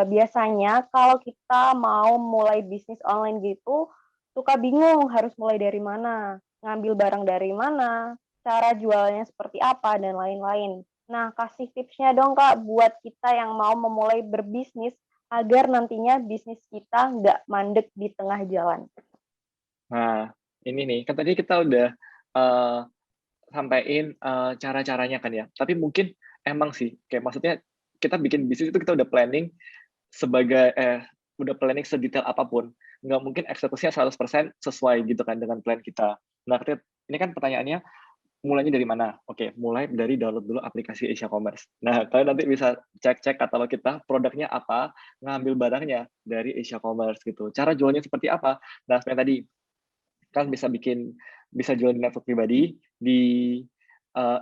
biasanya kalau kita mau mulai bisnis online gitu, suka bingung harus mulai dari mana, ngambil barang dari mana, cara jualnya seperti apa, dan lain-lain. Nah, kasih tipsnya dong Kak, buat kita yang mau memulai berbisnis, agar nantinya bisnis kita nggak mandek di tengah jalan. Nah, ini nih, kan tadi kita udah uh, sampaikan cara-caranya kan ya. Tapi mungkin emang sih, kayak maksudnya kita bikin bisnis itu kita udah planning sebagai udah planning sedetail apapun, nggak mungkin eksekusinya 100% sesuai gitu kan dengan plan kita. Nah, ini kan pertanyaannya mulainya dari mana? Oke, mulai dari download dulu aplikasi Asia Commerce. Nah, kalian nanti bisa cek-cek katalog kita, produknya apa, ngambil barangnya dari Asia Commerce gitu. Cara jualnya seperti apa? Nah, seperti tadi, kan bisa jual di network pribadi, di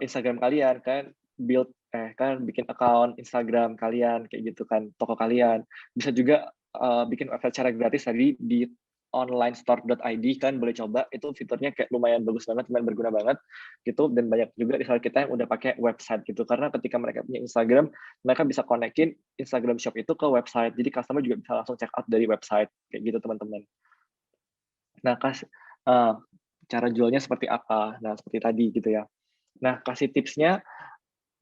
Instagram kalian, kan bikin account Instagram kalian kayak gitu kan, toko kalian. Bisa juga bikin website secara gratis tadi di onlinestore.id, kan boleh coba, itu fiturnya kayak lumayan bagus banget, lumayan berguna banget gitu, dan banyak juga di kita yang udah pakai website gitu, karena ketika mereka punya Instagram, mereka bisa konekin Instagram Shop itu ke website, jadi customer juga bisa langsung check out dari website kayak gitu teman-teman. Nah, cara jualnya seperti apa? Nah, seperti tadi gitu ya. Nah, kasih tipsnya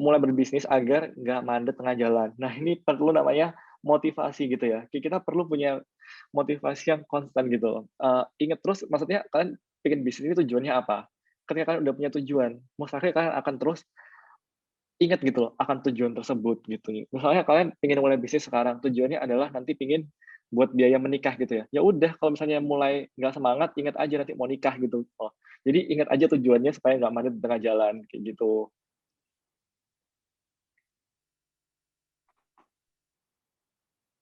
mulai berbisnis agar nggak mandek tengah jalan. Nah, ini perlu namanya motivasi gitu ya. Kita perlu punya motivasi yang konstan gitu. Ingat terus, maksudnya kalian bikin bisnis ini tujuannya apa? Ketika kalian udah punya tujuan, mustahil kalian akan terus ingat gitu loh akan tujuan tersebut gitu. Misalnya kalian ingin mulai bisnis sekarang, tujuannya adalah nanti pingin buat biaya menikah gitu ya. Ya udah, kalau misalnya mulai nggak semangat, ingat aja nanti mau nikah gitu. Oh, jadi ingat aja tujuannya supaya nggak mandek di tengah jalan kayak gitu.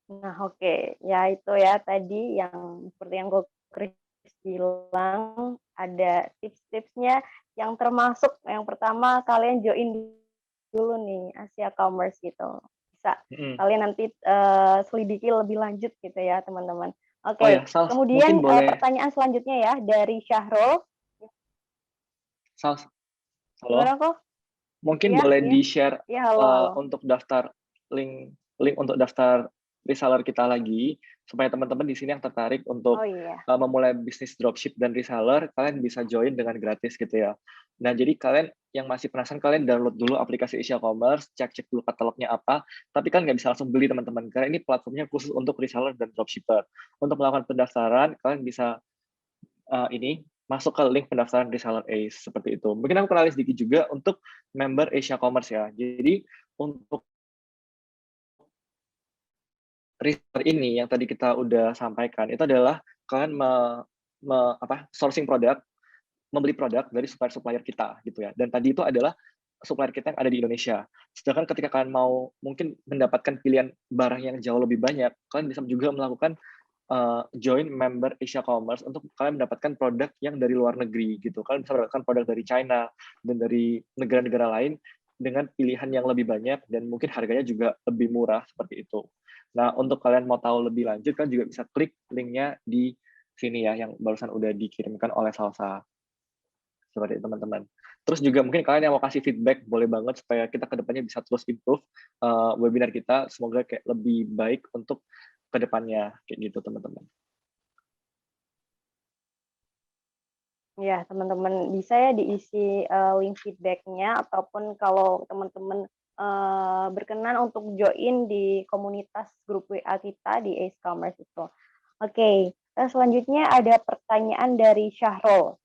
Nah, oke. Ya itu ya tadi yang seperti yang Chris bilang, ada tips-tipsnya yang termasuk yang pertama kalian join dulu nih Asia Commerce gitu. Bisa bisa Mm-mm. kalian nanti selidiki lebih lanjut gitu ya teman-teman. Oke, Oh ya, Sal, mungkin kemudian boleh, pertanyaan selanjutnya ya dari Syahrul. Sal, halo, Gimana kok? mungkin Iya, boleh iya. di-share Iya, halo, halo. untuk daftar link untuk daftar reseller kita lagi, supaya teman-teman di sini yang tertarik untuk Oh iya. memulai bisnis dropship dan reseller, kalian bisa join dengan gratis gitu ya. Nah, jadi kalian yang masih penasaran, kalian download dulu aplikasi Asia Commerce, cek-cek dulu katalognya apa, tapi kalian nggak bisa langsung beli teman-teman, karena ini platformnya khusus untuk reseller dan dropshipper. Untuk melakukan pendaftaran, kalian bisa ini masuk ke link pendaftaran reseller Ace seperti itu. Mungkin aku kenalin sedikit juga untuk member Asia Commerce ya. Jadi untuk reseller ini yang tadi kita udah sampaikan itu adalah kalian sourcing produk, membeli produk dari supplier-supplier kita gitu ya. Dan tadi itu adalah supplier kita yang ada di Indonesia. Sedangkan ketika kalian mau mungkin mendapatkan pilihan barang yang jauh lebih banyak, kalian bisa juga melakukan join member Asia Commerce untuk kalian mendapatkan produk yang dari luar negeri gitu. Kalian bisa mendapatkan produk dari China dan dari negara-negara lain dengan pilihan yang lebih banyak dan mungkin harganya juga lebih murah seperti itu. Nah, untuk kalian mau tahu lebih lanjut kan juga bisa klik linknya di sini ya yang barusan udah dikirimkan oleh Salsa. Seperti itu teman-teman. Terus juga mungkin kalian yang mau kasih feedback boleh banget supaya kita kedepannya bisa terus improve webinar kita. Semoga kayak lebih baik untuk kedepannya kayak gitu teman-teman. Ya, teman-teman bisa ya diisi link feedback-nya ataupun kalau teman-teman berkenan untuk join di komunitas grup WA kita di Ace Commerce itu. Oke, selanjutnya ada pertanyaan dari Syahrul.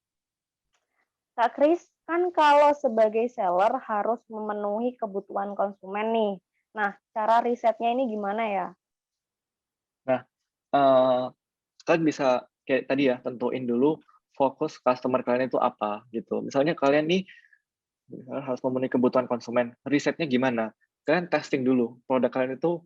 Kak Kris, kan kalau sebagai seller harus memenuhi kebutuhan konsumen nih. Nah, cara risetnya ini gimana ya? Nah, kalian bisa kayak tadi ya tentuin dulu fokus customer kalian itu apa gitu. Misalnya kalian nih harus memenuhi kebutuhan konsumen, risetnya gimana? Kalian testing dulu produk kalian itu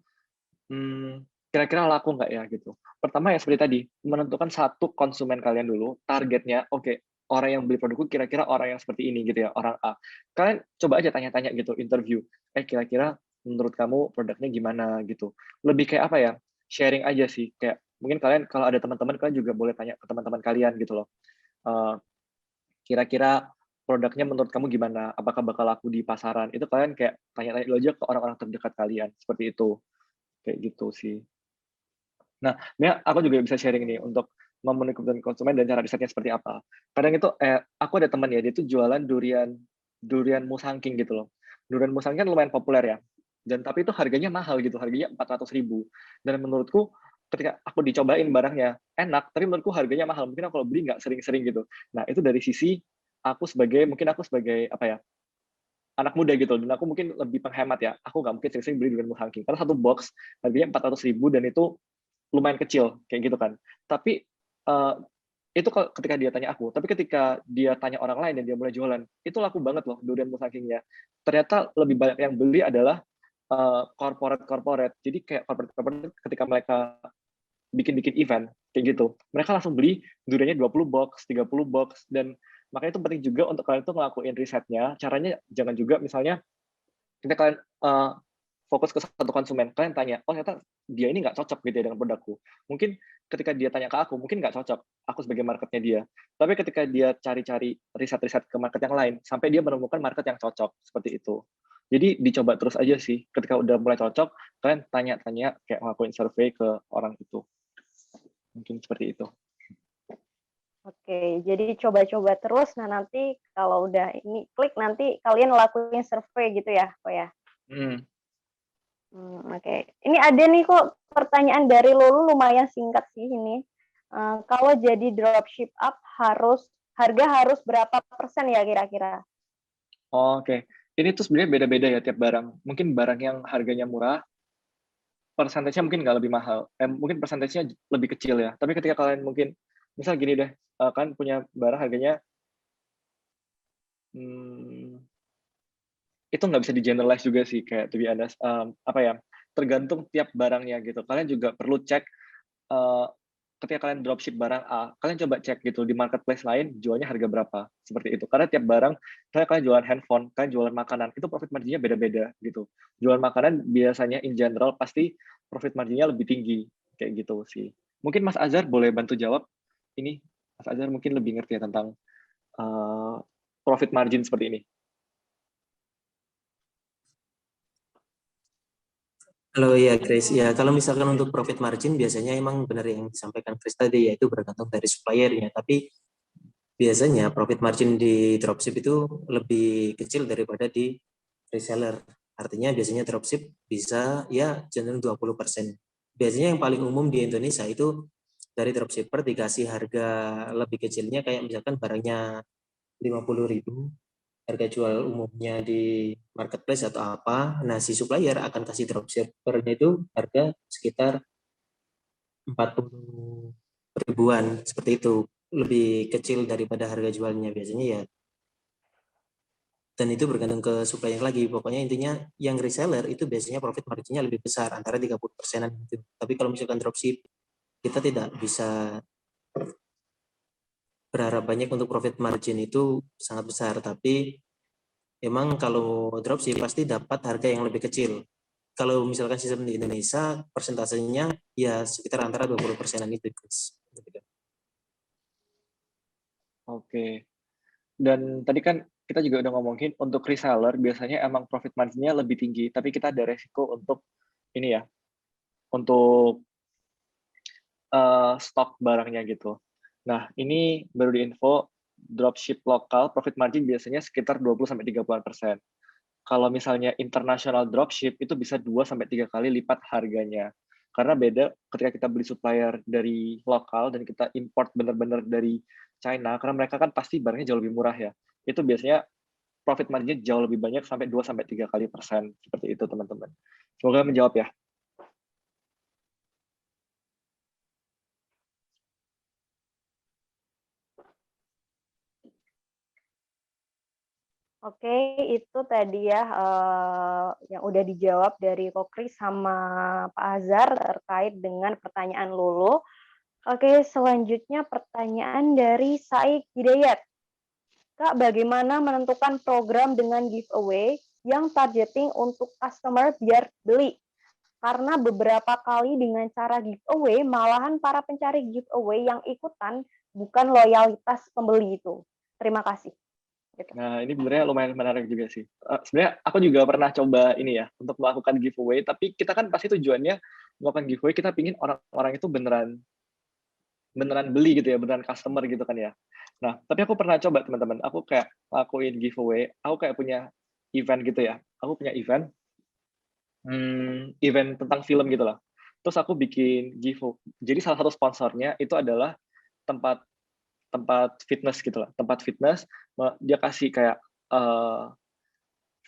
kira-kira laku nggak ya gitu. Pertama ya seperti tadi, menentukan satu konsumen kalian dulu, targetnya, oke, orang yang beli produkku kira-kira orang yang seperti ini gitu ya, orang A. Kalian coba aja tanya-tanya gitu, interview, kira-kira menurut kamu produknya gimana gitu. Lebih kayak apa ya, sharing aja sih, kayak mungkin kalian kalau ada teman-teman, kalian juga boleh tanya ke teman-teman kalian gitu loh. Kira-kira produknya menurut kamu gimana? Apakah bakal laku di pasaran? Itu kalian kayak tanya-tanya dulu aja ke orang-orang terdekat kalian, seperti itu. Kayak gitu sih. Nah, ini aku juga bisa sharing nih untuk memenuhi kebutuhan konsumen dan cara risetnya seperti apa. Kadang itu, aku ada teman ya, dia itu jualan durian musangking gitu loh. Durian musangking kan lumayan populer ya, dan tapi itu harganya mahal gitu, harganya 400.000. Dan menurutku ketika aku dicobain barangnya enak, tapi menurutku harganya mahal. Mungkin aku kalau beli nggak sering-sering gitu. Nah, itu dari sisi mungkin aku sebagai apa ya, anak muda gitu, dan aku mungkin lebih penghemat ya. Aku nggak mungkin sering-sering beli durian musangking karena satu box harganya 400.000 dan itu lumayan kecil kayak gitu kan. Tapi itu ketika dia tanya aku, tapi ketika dia tanya orang lain dan dia mulai jualan, itu laku banget loh durian musangkingnya. Ternyata lebih banyak yang beli adalah corporate. Jadi kayak corporate ketika mereka bikin event kayak gitu, mereka langsung beli duriannya 20 box, 30 box, dan makanya itu penting juga untuk kalian tuh ngelakuin risetnya. Caranya jangan juga misalnya ketika kalian fokus ke satu konsumen, kalian tanya, oh ternyata dia ini nggak cocok gitu ya dengan produkku. Mungkin ketika dia tanya ke aku, mungkin nggak cocok, aku sebagai marketnya dia. Tapi ketika dia cari-cari riset-riset ke market yang lain, sampai dia menemukan market yang cocok, seperti itu. Jadi dicoba terus aja sih, ketika udah mulai cocok, kalian tanya-tanya, kayak ngelakuin survei ke orang itu. Mungkin seperti itu. Oke, jadi coba-coba terus. Nah, nanti kalau udah ini klik, nanti kalian lakuin survei gitu ya, Kok ya? Oke. Ini ada nih kok pertanyaan dari Lulu lumayan singkat sih ini. Kalau jadi dropship up harga harus berapa persen ya kira-kira? Oke. Ini tuh sebenarnya beda-beda ya tiap barang. Mungkin barang yang harganya murah, persentasenya mungkin nggak lebih mahal. Mungkin persentasenya lebih kecil ya. Tapi ketika kalian mungkin, misal gini deh, kan punya barang harganya, itu nggak bisa di-generalize juga sih, kayak to be honest, apa ya, tergantung tiap barangnya gitu. Kalian juga perlu cek ketika kalian dropship barang A, kalian coba cek gitu di marketplace lain jualnya harga berapa, seperti itu. Karena tiap barang, kayak kalian jualan handphone, kalian jualan makanan, itu profit marginnya beda-beda gitu. Jualan makanan biasanya in general pasti profit marginnya lebih tinggi, kayak gitu sih. Mungkin Mas Azhar boleh bantu jawab ini. Mas Azhar mungkin lebih ngerti ya tentang profit margin seperti ini. Kalau ya Chris, ya kalau misalkan untuk profit margin biasanya emang benar yang disampaikan Chris tadi, yaitu bergantung dari suppliernya. Tapi biasanya profit margin di dropship itu lebih kecil daripada di reseller. Artinya biasanya dropship bisa ya cenderung 20%. Biasanya yang paling umum di Indonesia itu dari dropshipper dikasih harga lebih kecilnya, kayak misalkan barangnya 50.000, harga jual umumnya di marketplace atau apa, nah si supplier akan kasih dropshippernya itu harga sekitar 40 ribuan, seperti itu, lebih kecil daripada harga jualnya biasanya ya. Dan itu bergantung ke supplier lagi. Pokoknya intinya yang reseller itu biasanya profit marginnya lebih besar, antara 30%-an gitu. Tapi kalau misalkan dropship, kita tidak bisa berharap banyak untuk profit margin itu sangat besar, tapi emang kalau dropship pasti dapat harga yang lebih kecil. Kalau misalkan sistem di Indonesia, persentasenya ya sekitar antara 20%-an itu, Chris. Oke. Dan tadi kan kita juga udah ngomongin untuk reseller biasanya emang profit marginnya lebih tinggi, tapi kita ada resiko untuk ini ya, untuk stok barangnya gitu. Nah, ini baru diinfo dropship lokal profit margin biasanya sekitar 20-30%. Kalau misalnya international dropship itu bisa 2-3 kali lipat harganya. Karena beda ketika kita beli supplier dari lokal dan kita import benar-benar dari China, karena mereka kan pasti barangnya jauh lebih murah ya. Itu biasanya profit marginnya jauh lebih banyak, sampai 2-3 kali persen. Seperti itu, teman-teman. Semoga menjawab ya. Oke, itu tadi ya yang udah dijawab dari Kokri sama Pak Azhar terkait dengan pertanyaan Lulu. Oke, selanjutnya pertanyaan dari Saik Hidayat. Kak, bagaimana menentukan program dengan giveaway yang targeting untuk customer biar beli? Karena beberapa kali dengan cara giveaway, malahan para pencari giveaway yang ikutan bukan loyalitas pembeli itu. Terima kasih. Nah, ini sebenarnya lumayan menarik juga sih. Sebenarnya aku juga pernah coba ini ya, untuk melakukan giveaway, tapi kita kan pasti tujuannya melakukan giveaway, kita pingin orang-orang itu beneran beli gitu ya, beneran customer gitu kan ya. Nah, tapi aku pernah coba teman-teman, aku kayak lakuin giveaway, aku kayak punya event gitu ya. Aku punya event, event tentang film gitu lah. Terus aku bikin giveaway. Jadi salah satu sponsornya itu adalah tempat tempat fitness gitu lah. Tempat fitness, dia kasih kayak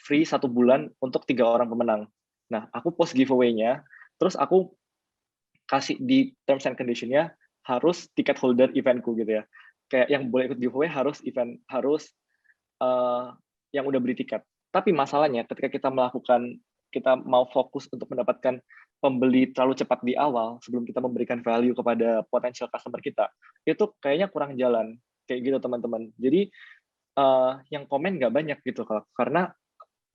free 1 bulan untuk 3 orang pemenang. Nah, aku post giveaway-nya, terus aku kasih di terms and condition-nya harus tiket holder eventku gitu ya. Kayak yang boleh ikut giveaway harus yang udah beli tiket. Tapi masalahnya ketika kita mau fokus untuk mendapatkan pembeli terlalu cepat di awal sebelum kita memberikan value kepada potensial customer kita, itu kayaknya kurang jalan kayak gitu teman-teman. Jadi yang komen nggak banyak gitu karena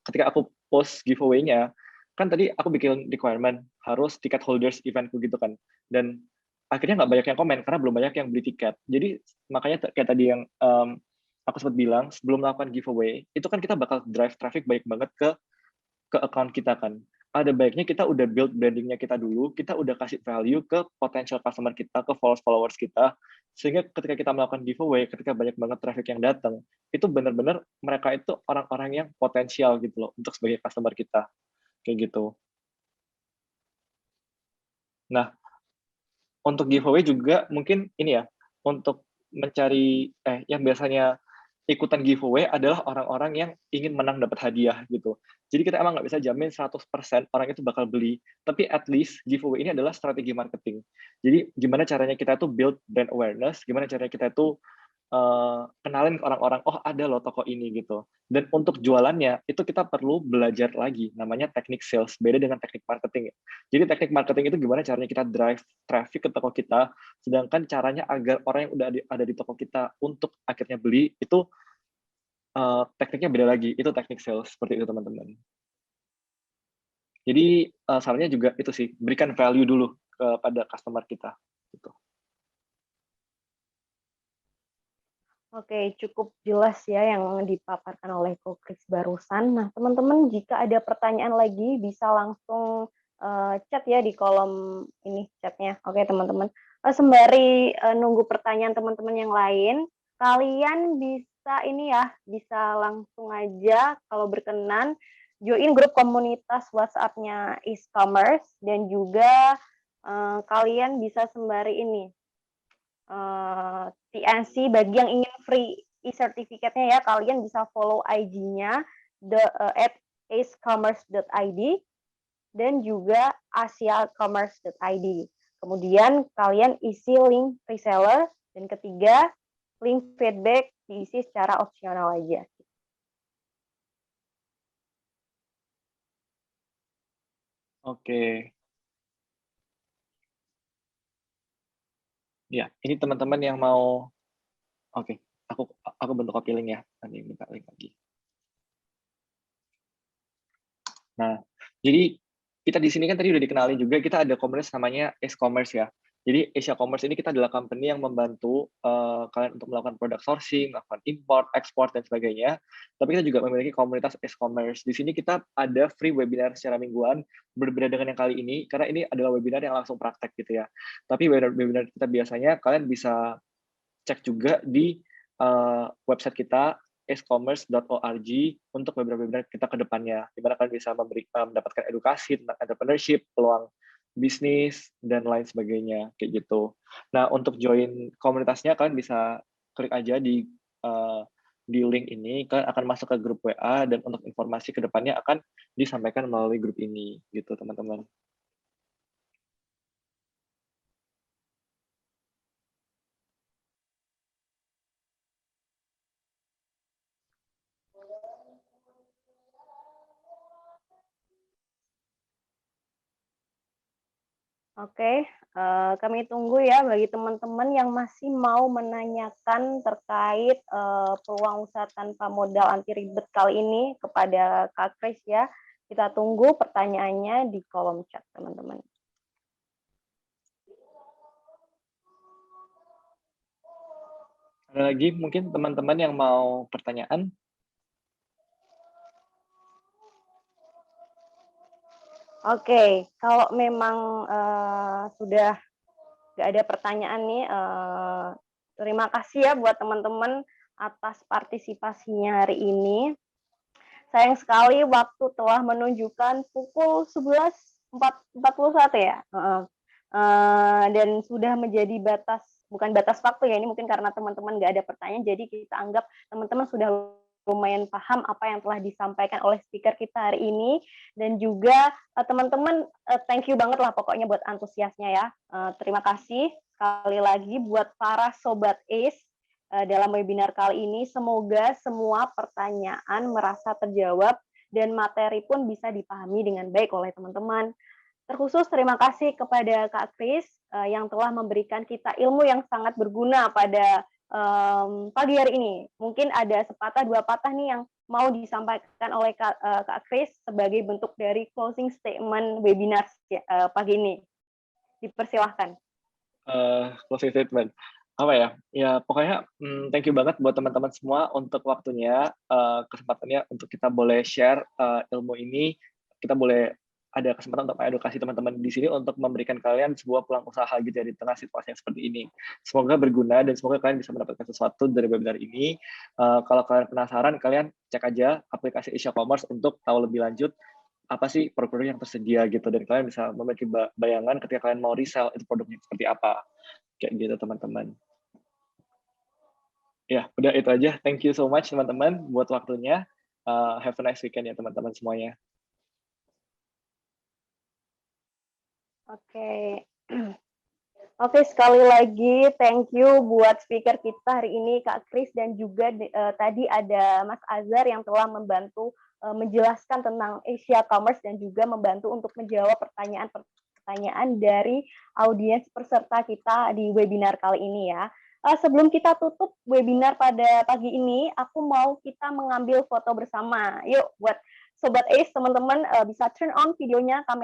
ketika aku post giveaway-nya, kan tadi aku bikin requirement harus tiket holders eventku gitu kan, dan akhirnya nggak banyak yang komen karena belum banyak yang beli tiket. Jadi makanya kayak tadi yang aku sempat bilang, sebelum melakukan giveaway itu kan kita bakal drive traffic baik banget ke account kita kan. Ada baiknya kita udah build brandingnya kita dulu, kita udah kasih value ke potential customer kita, ke followers kita, sehingga ketika kita melakukan giveaway, ketika banyak banget traffic yang datang, itu benar-benar mereka itu orang-orang yang potensial gitu loh untuk sebagai customer kita, kayak gitu. Nah, untuk giveaway juga mungkin ini ya, untuk mencari yang biasanya ikutan giveaway adalah orang-orang yang ingin menang dapat hadiah gitu. Jadi kita emang nggak bisa jamin 100% orang itu bakal beli, tapi at least giveaway ini adalah strategi marketing. Jadi gimana caranya kita tuh build brand awareness, gimana caranya kita tuh kenalin ke orang-orang, oh ada loh toko ini gitu. Dan untuk jualannya itu kita perlu belajar lagi, namanya teknik sales, beda dengan teknik marketing. Jadi teknik marketing itu gimana caranya kita drive traffic ke toko kita, sedangkan caranya agar orang yang udah ada di toko kita untuk akhirnya beli itu tekniknya beda lagi, itu teknik sales seperti itu teman-teman. Jadi sarannya juga itu sih, berikan value dulu kepada customer kita. Gitu. Oke, cukup jelas ya yang dipaparkan oleh Ko Kris barusan. Nah, teman-teman jika ada pertanyaan lagi bisa langsung chat ya di kolom ini chatnya. Oke, teman-teman. Sembari nunggu pertanyaan teman-teman yang lain, kalian bisa ini ya, bisa langsung aja kalau berkenan join grup komunitas WhatsApp-nya e-commerce dan juga kalian bisa sembari ini TNC bagi yang ingin free e-certificate-nya ya, kalian bisa follow IG-nya at acecommerce.id dan juga asiacommerce.id. Kemudian kalian isi link reseller dan ketiga link feedback diisi secara opsional aja. Oke. Ya, ini teman-teman yang mau, oke, aku bentuk copy link ya, nanti minta link lagi. Nah, jadi kita di sini kan tadi udah dikenalin juga, kita ada komunitas namanya Ace Commerce ya. Jadi Asia Commerce ini kita adalah company yang membantu kalian untuk melakukan product sourcing, melakukan import, export, dan sebagainya. Tapi kita juga memiliki komunitas Ace Commerce. Di sini kita ada free webinar secara mingguan, berbeda dengan yang kali ini, karena ini adalah webinar yang langsung praktek gitu ya. Tapi webinar kita biasanya kalian bisa cek juga di website kita acecommerce.org untuk webinar-webinar kita ke depannya, di mana kalian bisa mendapatkan edukasi tentang entrepreneurship, peluang bisnis, dan lain sebagainya, kayak gitu. Nah, untuk join komunitasnya, kalian bisa klik aja di link ini, kalian akan masuk ke grup WA, dan untuk informasi ke depannya akan disampaikan melalui grup ini, gitu teman-teman. Oke, kami tunggu ya bagi teman-teman yang masih mau menanyakan terkait peluang usaha tanpa modal anti ribet kali ini kepada Kak Kris ya. Kita tunggu pertanyaannya di kolom chat teman-teman. Ada lagi mungkin teman-teman yang mau pertanyaan? Oke, kalau memang sudah nggak ada pertanyaan nih, terima kasih ya buat teman-teman atas partisipasinya hari ini. Sayang sekali waktu telah menunjukkan pukul 11.41 ya. Dan sudah menjadi bukan batas waktu ya, ini mungkin karena teman-teman nggak ada pertanyaan, jadi kita anggap teman-teman sudah lumayan paham apa yang telah disampaikan oleh speaker kita hari ini, dan juga teman-teman thank you banget lah pokoknya buat antusiasnya ya. Terima kasih sekali lagi buat para Sobat ACE dalam webinar kali ini. Semoga semua pertanyaan merasa terjawab dan materi pun bisa dipahami dengan baik oleh teman-teman. Terkhusus terima kasih kepada Kak Kris yang telah memberikan kita ilmu yang sangat berguna pada pagi hari ini. Mungkin ada sepatah dua patah nih yang mau disampaikan oleh Kak Kris sebagai bentuk dari closing statement webinar pagi ini. Dipersilahkan. Closing statement. Apa ya? Ya pokoknya thank you banget buat teman-teman semua untuk waktunya, kesempatannya untuk kita boleh share ilmu ini. Kita boleh ada kesempatan untuk edukasi teman-teman di sini untuk memberikan kalian sebuah peluang usaha gitu ya di tengah situasi yang seperti ini. Semoga berguna dan semoga kalian bisa mendapatkan sesuatu dari webinar ini. Kalau kalian penasaran, kalian cek aja aplikasi Asia Commerce untuk tahu lebih lanjut apa sih produk-produk yang tersedia gitu, dan kalian bisa memiliki bayangan ketika kalian mau resell itu produknya seperti apa, kayak gitu teman-teman. Ya, udah itu aja. Thank you so much teman-teman buat waktunya. Have a nice weekend ya teman-teman semuanya. Oke, sekali lagi thank you buat speaker kita hari ini Kak Kris, dan juga tadi ada Mas Azhar yang telah membantu menjelaskan tentang Asia Commerce dan juga membantu untuk menjawab pertanyaan-pertanyaan dari audiens peserta kita di webinar kali ini ya. Sebelum kita tutup webinar pada pagi ini, aku mau kita mengambil foto bersama. Yuk buat Sobat ACE, teman-teman bisa turn on videonya, kamera